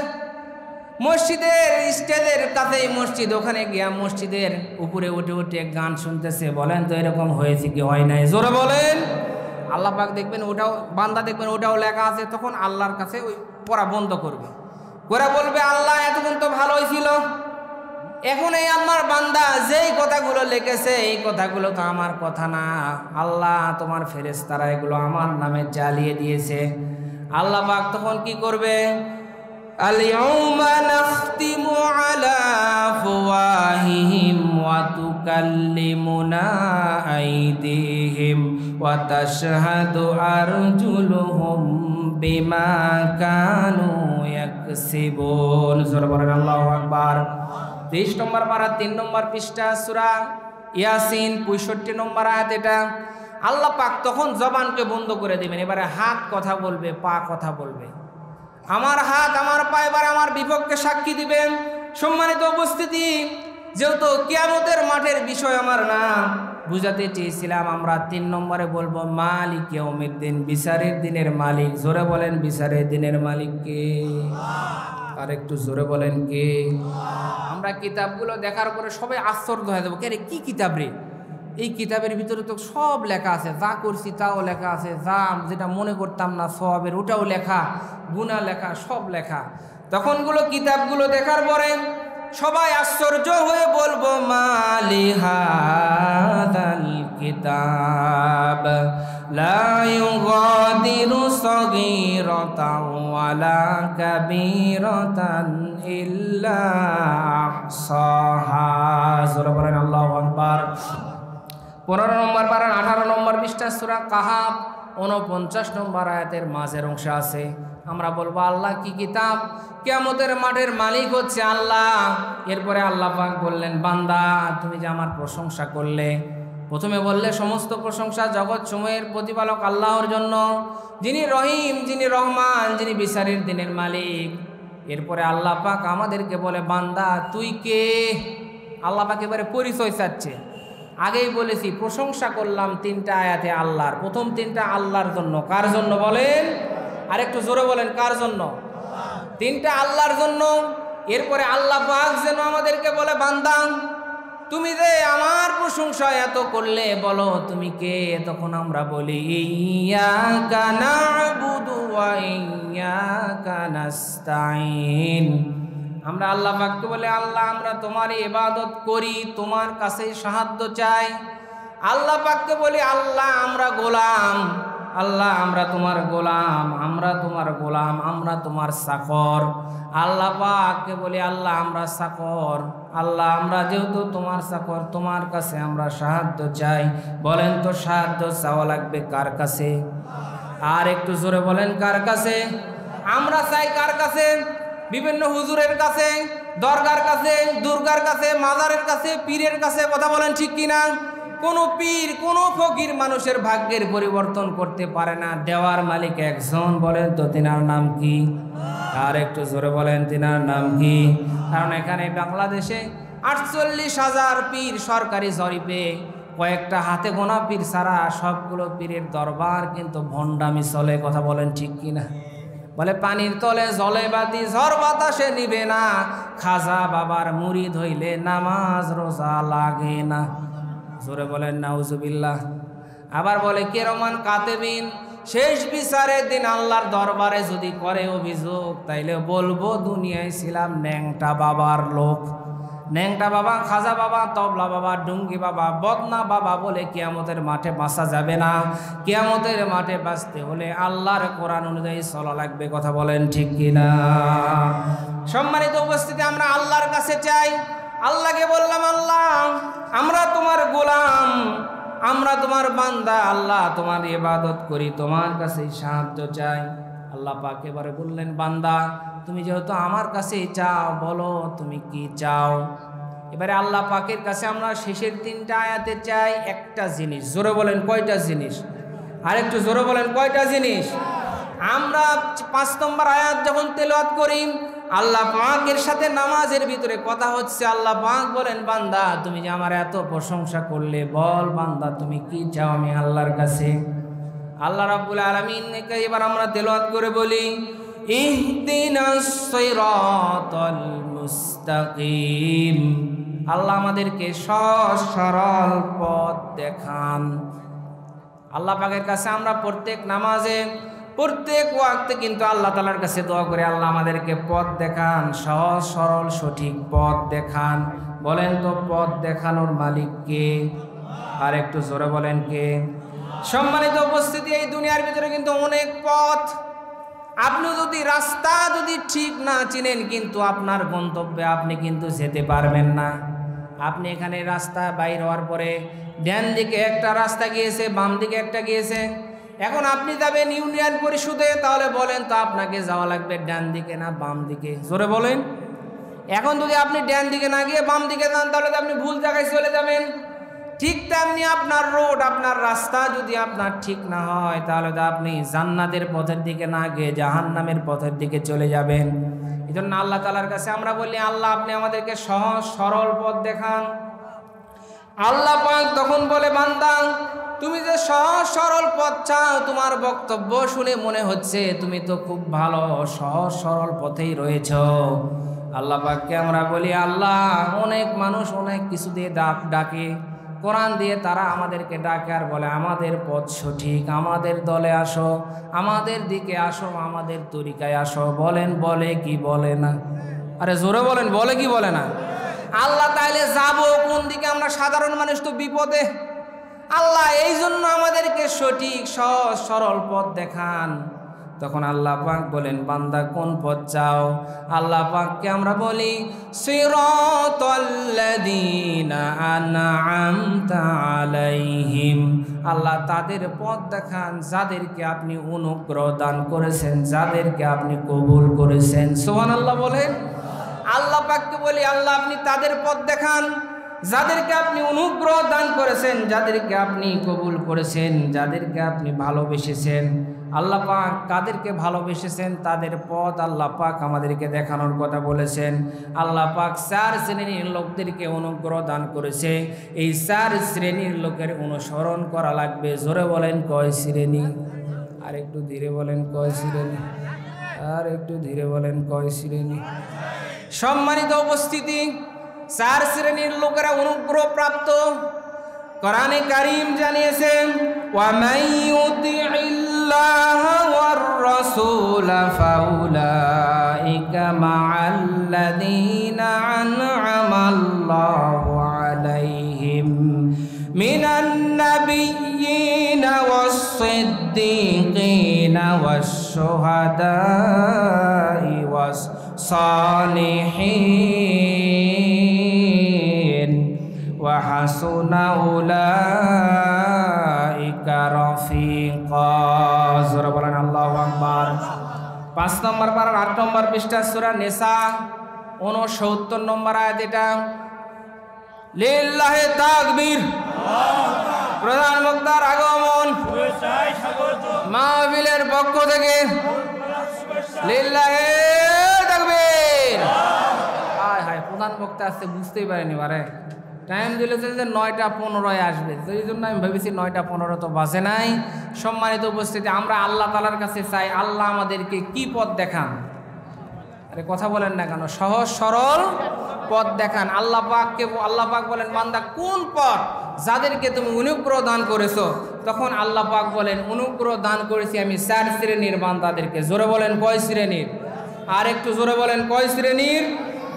মসজিদের স্টেজের কাছেই মসজিদ, ওখানে গিয়া মসজিদের উপরে উঠে উঠে গান শুনতেছে। বলেন তো এরকম হয়েছে কি হয় নাই? জোরে বলেন। আল্লাহ পাক দেখবেন ওটাও, বান্দা দেখবেন ওটাও লেখা আছে, তখন আল্লাহর কাছে ওই পড়া বন্ধ করবে, করে বলবে আল্লাহ এতক্ষণ তো ভালোই ছিল, এখন এই আমার বান্দা যেই কথাগুলো লিখেছে এই কথাগুলো তো আমার কথা না, আল্লাহ তোমার ফেরেশতারা এগুলো আমার নামে জ্বালিয়ে দিয়েছে। আল্লাহ পাক তখন কি করবে? আল-ইয়াউমা নাখতিমু আলা আফওয়াহিহিম ওয়া তুকাল্লিমুনা আইদিহিম ওয়া তাশহাদু আরজুলুহুম বিমা কানু ইয়াকসিবুন। সূরা বলেন আল্লাহু আকবার। 23 নম্বর পারা 3 নম্বর পৃষ্ঠা, সূরা ইয়াসিন 65 নম্বর আয়াত। এটা আল্লাহ পাক তখন জবানকে বন্ধ করে দিবেন। এবারে হাত কথা বলবে, পা কথা বলবে। আমার হাত আমার পা এবার আমার বিপক্ষে সাক্ষী দিবেন। সম্মানিত উপস্থিতি, যেহেতু কিয়ামতের মাঠের বিষয় আমার না, বুঝাতে চেয়েছিলাম আমরা 3 নম্বরে বলবো মালিক ইয়াউমিদ্দিন, বিচারের দিনের মালিক। জোরে বলেন বিচারের দিনের মালিক কে? আর একটু জোরে বলেন কে? আমরা কিতাবগুলো দেখার পরে সবাই আশ্চর্য হয়ে যাবো, কে রে কি কিতাব রে? এই কিতাবের ভিতরে তো সব লেখা আছে, যা করছি তাও লেখা আছে, যা যেটা মনে করতাম না সওয়াবের ওটাও লেখা, গুনাহ লেখা, সব লেখা। তখনগুলো কিতাবগুলো দেখার পরে সবাই আশ্চর্য হয়ে বলবো মালি হাযাল কিতাব লা ইউগাদিরু সগীরাতান ওয়ালা কাবীরাতান ইল্লা আহসাহা। সূরা বলেন আল্লাহু আকবার। 15 নম্বর পারা 18 নম্বর পৃষ্ঠা, সূরা কাহাফ 49 নম্বর আয়াতের মাঝের অংশ আছে। আমরা বলবো আল্লাহ কি কিতাব? কিয়ামতের মাঠের মালিক হচ্ছে আল্লাহ। এরপরে আল্লাহ পাক বললেন বান্দা তুমি যে আমার প্রশংসা করলে, প্রথমে বললে সমস্ত প্রশংসা জগৎ সমূহের প্রতিপালক আল্লাহর জন্য, যিনি রহিম, যিনি রহমান, যিনি বিচারের দিনের মালিক। এরপরে আল্লাহ পাক আমাদেরকে বলে বান্দা তুই কে? আল্লাহ পাক এবারে পরিচয় চাচ্ছে। আগেই বলেছি প্রশংসা করলাম 3টা আয়াতে আল্লাহর, প্রথম 3টা আল্লাহর জন্য। কার জন্য বলেন? আর একটু জোরে বলেন কার জন্য? 3টা আল্লাহর জন্য। এরপরে আল্লাহ পাক যেন আমাদেরকে বলে বান্দা তুমি যে আমার প্রশংসা এত করলে, বলো তুমি কে? তখন আমরা বলি ইয়্যাকা না'বুদু ওয়া ইয়্যাকা নাস্তাঈন। আমরা আল্লাহ পাককে বলে আল্লাহ আমরা তোমার ইবাদত করি, তোমার কাছে সাহায্য চাই। আল্লাহ পাককে বলি আল্লাহ আমরা গোলাম, আল্লাহ আমরা তোমার গোলাম, আমরা তোমার গোলাম, আমরা তোমার চাকর। আল্লাহ পাককে বলি আল্লাহ আমরা চাকর, আল্লাহ আমরা যেহেতু তোমার চাকর, তোমার কাছে আমরা সাহায্য চাই। বলেন তো সাহায্য চাওয়া লাগবে কার কাছে? আর একটু জোরে বলেন কার কাছে? আমরা চাই কার কাছে? বিভিন্ন হুজুরের কাছে, দরগার কাছে, দুর্গার কাছে, মাজারের কাছে, পীরের কাছে। কথা বলেন ঠিক কিনা? কোনো পীর, কোনো ফকির মানুষের ভাগ্যের পরিবর্তন করতে পারে না। দেওয়ার মালিক একজন। বলেন তো তিনার নাম কি? আর একটু জোরে বলেন তিনার নাম কি? কারণ এখানে বাংলাদেশে 48,000 পীর সরকারি জরিপে, কয়েকটা হাতে গোনা পীর ছাড়া সবগুলো পীরের দরবার কিন্তু ভণ্ডামি চলে। কথা বলেন ঠিক কিনা? বলে পানির তলে জলে বাতি, ঝড় বাতাসে নিবে না, খাজা বাবার মুরিদ হইলে নামাজ রোজা লাগে না। জোরে বলেন নাউজুবিল্লাহ। আবার বলে কিরামান কাতিবিন, শেষ বিচারের দিন আল্লাহর দরবারে যদি করে অভিযোগ, তাইলে বলবো দুনিয়ায় ছিলাম ন্যাংটা বাবার লোক। ন্যাংটা বাবা, খাজা বাবা, তবলা বাবা, ডুঙ্গি বাবা, বদনা বাবা বলে কিয়ামতের মাঠে বাঁচা যাবে না। কিয়ামতের মাঠে বাঁচতে হলে আল্লাহর কোরআন অনুযায়ী চলা লাগবে। কথা বলেন ঠিক কিনা? সম্মানিত উপস্থিতি, আমরা আল্লাহর কাছে চাই, আল্লাহকে বললাম, আল্লাহ আমরা তোমার গোলাম, আমরা তোমার বান্দা, আল্লাহ তোমার ইবাদত করি, তোমার কাছে সাহায্য চাই। আল্লাহ পাক এবারে বললেন, বান্দা তুমি যেহেতু আমার কাছে চাও, বলো তুমি কি চাও। এবারে আল্লাহ পাকের কাছে আমরা শেষের 3টা আয়াতে চাই একটা জিনিস। জোরে বলেন কয়টা জিনিস? আরেকটু জোরে বলেন কয়টা জিনিস? আমরা 5 নম্বর আয়াত যখন তেলাওয়াত করি, আল্লাহ পাকের সাথে নামাজের ভিতরে কথা হচ্ছে। আল্লাহ পাক বলেন, বান্দা তুমি যে আমার এত প্রশংসা করলে, বল বান্দা তুমি কি চাও আমি আল্লাহর কাছে। আল্লাহ রাব্বুল আলামিনকে এবার আমরা তেলাওয়াত করে বলি, ইহদিনাস সিরাতাল মুস্তাকিম। আল্লাহ আমাদেরকে সহজ সরল পথ দেখান। আল্লাহ পাকের কাছে আমরা প্রত্যেক নামাজে, প্রত্যেক ওয়াক্তে কিন্তু আল্লাহ তাআলার কাছে দোয়া করে, আল্লাহ আমাদেরকে পথ দেখান, সহজ সরল সঠিক পথ দেখান। বলেন তো পথ দেখানোর মালিক কে? আর একটু জোরে বলেন কে? সম্মানিত উপস্থিতি, এই দুনিয়ার ভিতরে কিন্তু অনেক পথ। আপনি যদি রাস্তা যদি ঠিক না চিনেন, কিন্তু আপনার গন্তব্যে আপনি কিন্তু যেতে পারবেন না। আপনি এখানে রাস্তা বাইর হওয়ার পরে ডান দিকে একটা রাস্তা গিয়েছে, বাম দিকে একটা গিয়েছে। এখন আপনি যাবেন ইউনিয়ন পরিষদে, তাহলে বলেন তো আপনাকে যাওয়া লাগবে ডান দিকে না বাম দিকে? জোরে বলেন। এখন যদি আপনি ডান দিকে না গিয়ে বাম দিকে যান, তাহলে তো আপনি ভুল জায়গায় চলে যাবেন। ঠিক তেমনি আপনার রোড, আপনার রাস্তা যদি আপনার ঠিক না হয়, তাহলে তো আপনি জান্নাতের পথের দিকে না গিয়ে জাহান্নামের পথের দিকে চলে যাবেন। এই জন্য আল্লাহ তাআলার কাছে আমরা বলি, আল্লাহ আপনি আমাদেরকে সহজ সরল পথ দেখান। আল্লাহ পাক তখন বলে, বান্দা তুমি যে সহজ সরল পথ চাও, তোমার বক্তব্য শুনে মনে হচ্ছে তুমি তো খুব ভালো সহজ সরল পথেই রয়েছ। আল্লাহ পাককে আমরা বলি, আল্লাহ অনেক মানুষ অনেক কিছু দিয়ে ডাকে, কোরআন দিয়ে তারা আমাদেরকে ডাকে আর বলে আমাদের পথ সঠিক, আমাদের দলে আসো, আমাদের দিকে আসো, আমাদের তরিকায় আসো। বলেন বলে কি বলে না? আরে জোরে বলেন, বলে কি বলে না? আল্লাহ তাইলে যাব কোন দিকে? আমরা সাধারণ মানুষ তো বিপদে। আল্লাহ এই জন্য আমাদেরকে সঠিক সহজ সরল পথ দেখান। তখন আল্লাহ পাক বলেন, বান্দা কোন পথ চাও? আল্লাহ পাককে আমরা বলি, সিরাতাল্লাযীনা আন'আমতা আলাইহিম। আল্লাহ তাদের পথ দেখান যাদেরকে আপনি অনুগ্রহ দান করেছেন, যাদেরকে আপনি কবুল করেছেন। সুবহানাল্লাহ বলেন। আল্লাহ পাককে বলি, আল্লাহ আপনি তাদের পথ দেখান যাদেরকে আপনি অনুগ্রহ দান করেছেন, যাদেরকে আপনি কবুল করেছেন, যাদেরকে আপনি ভালোবেসেছেন। আল্লাহ পাক কাদেরকে ভালোবেসেছেন তাদের পথ আল্লাহ পাক আমাদেরকে দেখানোর কথা বলেছেন। আল্লাহ পাক 4 শ্রেণীর লোকদেরকে অনুগ্রহ দান করেছে। এই 4 শ্রেণীর লোকের অনুসরণ করা লাগবে। জোরে বলেন কয় শ্রেণী? আর একটু ধীরে বলেন কয় শ্রেণী? আর একটু ধীরে বলেন কয় শ্রেণী? সম্মানিত উপস্থিতি, 4 শ্রেণীর লোকেরা অনুগ্রহ প্রাপ্ত। কোরআনে কারীম জানিয়েছেন, ওয়া মাইয়ুতিইল্লাহা ওয়ার রাসূলা ফাউলাইকা মা'আল্লাযীনা আন'আমাল্লাহু আলাইহিম মিনান নাবিয়্যিনা ওয়াস-সিদ্দীকিনা ওয়াশ-শুহাদা'i ওয়াস-সালিহিন ওয়া হাসুনা উলাইকা রাফিকা। জোরে বলেন আল্লাহু আকবার। 5 নম্বর পারার 8 নম্বর পৃষ্ঠা সূরা নিসা 69 নম্বর আয়াত। এটা লিল্লাহি তাকবীর, প্রধান বক্তার আগমন, মাহফিলের পক্ষ থেকে লিল্লাহি তাকবীর। হায় হায়, প্রধান বক্তা আসতে বুঝতেই পারিনি, বারে টাইম দিলে যে 9:15 আসবে, সেই জন্য আমি ভেবেছি 9:15 তো বাজে নাই। সম্মানিত উপস্থিতি, আমরা আল্লাহ তাআলার কাছে চাই আল্লাহ আমাদেরকে কি পথ দেখান। আরে কথা বলেন না কেন? সহজ সরল পথ দেখান। আল্লাহ পাক বলেন, বান্দা কোন পথ? যাদেরকে তুমি অনুগ্রহ দান করেছো। তখন আল্লাহ পাক বলেন, অনুগ্রহ দান করেছি আমি 4 শ্রেণীর বান্দাদেরকে। জোরে বলেন কয় শ্রেণীর? আর একটু জোরে বলেন কয় শ্রেণীর?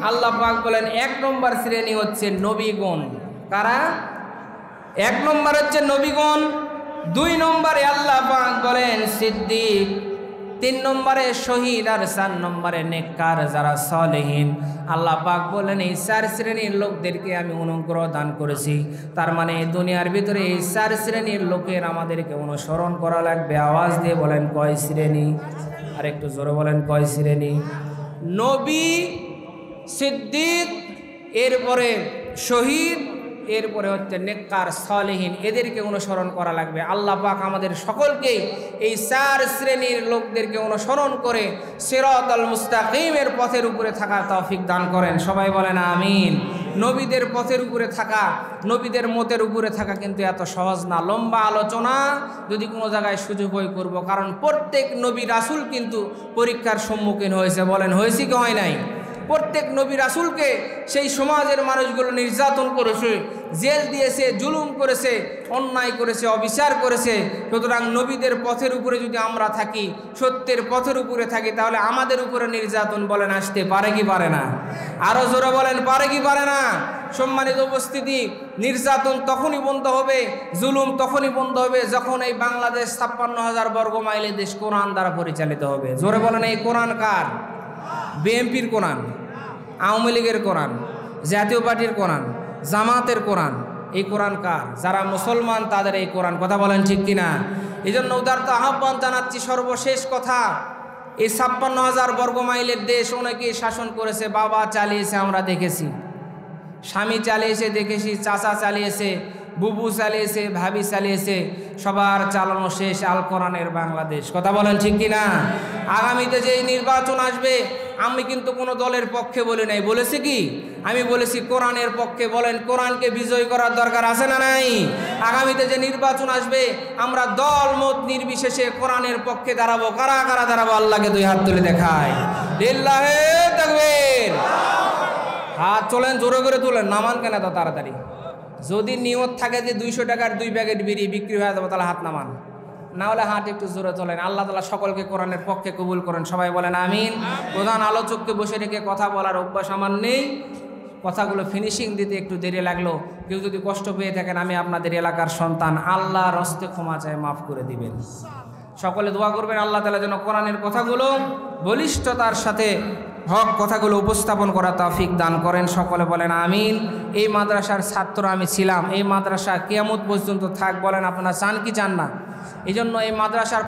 আল্লাহ পাক বলেন 1 নম্বর শ্রেণী হচ্ছে নবীগণ। কারা? 1 নম্বর হচ্ছে নবীগণ। 2 নম্বরে আল্লাহ পাক বলেন সিদ্দিক, 3 নম্বরে শহীদ, আর 4 নম্বরে নেককার যারা সালেহীন। আল্লাহ পাক বলেন এই 4 শ্রেণীর লোকদেরকে আমি অনুগ্রহ দান করেছি। তার মানে দুনিয়ার ভিতরে এই 4 শ্রেণীর লোকের আমাদেরকে অনুসরণ করা লাগবে। আওয়াজ দিয়ে বলেন কয় শ্রেণী? আর একটু জোরে বলেন কয় শ্রেণী? নবী, সিদ্দিক, এরপরে শহীদ, এরপরে হচ্ছে নেককার সালেহীন, এদেরকে অনুসরণ করা লাগবে। আল্লাহ পাক আমাদের সকলকে এই 4 শ্রেণীর লোকদেরকে অনুসরণ করে সিরাতাল মুস্তাকিমের পথের উপরে থাকার তৌফিক দান করেন। সবাই বলেন আমিন। নবীদের পথের উপরে থাকা, নবীদের মতের উপরে থাকা কিন্তু এত সহজ না। লম্বা আলোচনা যদি কোনো জায়গায় সুযোগ হয় করব, কারণ প্রত্যেক নবী রাসূল কিন্তু পরীক্ষার সম্মুখীন হয়েছে। বলেন হয়েছে কি হয় নাই? প্রত্যেক নবী রাসূলকে সেই সমাজের মানুষগুলো নির্যাতন করেছে, জেল দিয়েছে, জুলুম করেছে, অন্যায় করেছে, অবিচার করেছে। সুতরাং নবীদের পথের উপরে যদি আমরা থাকি, সত্যের পথের উপরে থাকি, তাহলে আমাদের উপরে নির্যাতন বলেন আসতে পারে কি পারে না? আরও জোরে বলেন পারে কি পারে না? সম্মানিত উপস্থিতি, নির্যাতন তখনই বন্ধ হবে, জুলুম তখনই বন্ধ হবে যখন এই বাংলাদেশ 56,000 বর্গ মাইলের দেশ কোরআন দ্বারা পরিচালিত হবে। জোরে বলেন এই কোরআন কার? বিএনপির কোরআন, আওয়ামী লীগের কোরআন, জাতীয় পার্টির কোরআন, জামাতের কোরআন। এই কোরআন কার? যারা মুসলমান তাদের এই কোরআন। কথা বলেন ঠিক কিনা? এই জন্য উদারত আহ্বান জানাচ্ছি, সর্বশেষ কথা, এই 56,000 বর্গ মাইলের দেশ অনেকেই শাসন করেছে, বাবা চালিয়েছে, আমরা দেখেছি, স্বামী চালিয়েছে দেখেছি, চাচা চালিয়েছে, বুবু চালিয়েছে, ভাবি চালিয়েছে, সবার চালানো শেষ আল কোরআনের বাংলাদেশ। কথা বলেন ঠিক কিনা? আগামীতে যেই নির্বাচন আসবে, আমি কিন্তু কোনো দলের পক্ষে বলি নাই, বলেছি কি? আমি বলেছি কোরআনের পক্ষে। বলেন কোরআনকে বিজয় করার দরকার আছে না নাই? আগামীতে যে নির্বাচন আসবে, আমরা দল মত নির্বিশেষে কোরআনের পক্ষে দাঁড়াবো। কারা কারা দাঁড়াবো? আল্লাহকে 2 হাত তুলে দেখায়। লিল্লাহে তাকবীর। হাত চলেন জোরে করে তুলেন, নামান কেন এত তাড়াতাড়ি? যদি নিয়ত থাকে যে 200 টাকার 2 প্যাকেট বিড়ি বিক্রি হয়ে যাবে, তাহলে হাত নামান, না হলে হাত একটু জোরে তোলেন। আল্লাহ তাআলা সকলকে কোরআনের পক্ষে কবুল করেন। সবাই বলেন আমিন। প্রধান আলোচককে বসে রেখে কথা বলার অভ্যাস আমার নেই, কথাগুলো ফিনিশিং দিতে একটু দেরি লাগলো। কেউ যদি কষ্ট পেয়ে থাকেন, আমি আপনাদের এলাকার সন্তান, আল্লাহর হস্তে ক্ষমা চাই, মাফ করে দিবেন। সকলে দোয়া করবেন আল্লাহ তাআলা যেন কোরআনের কথাগুলো বলিষ্ঠতার সাথে হক কথাগুলো উপস্থাপন করা তৌফিক দান করেন। সকলে বলেন আমিন। এই মাদ্রাসার ছাত্র আমি ছিলাম, এই মাদ্রাসা কিয়ামত পর্যন্ত থাক। বলেন আপনারা চান কি চান না? এই জন্য এই মাদ্রাসার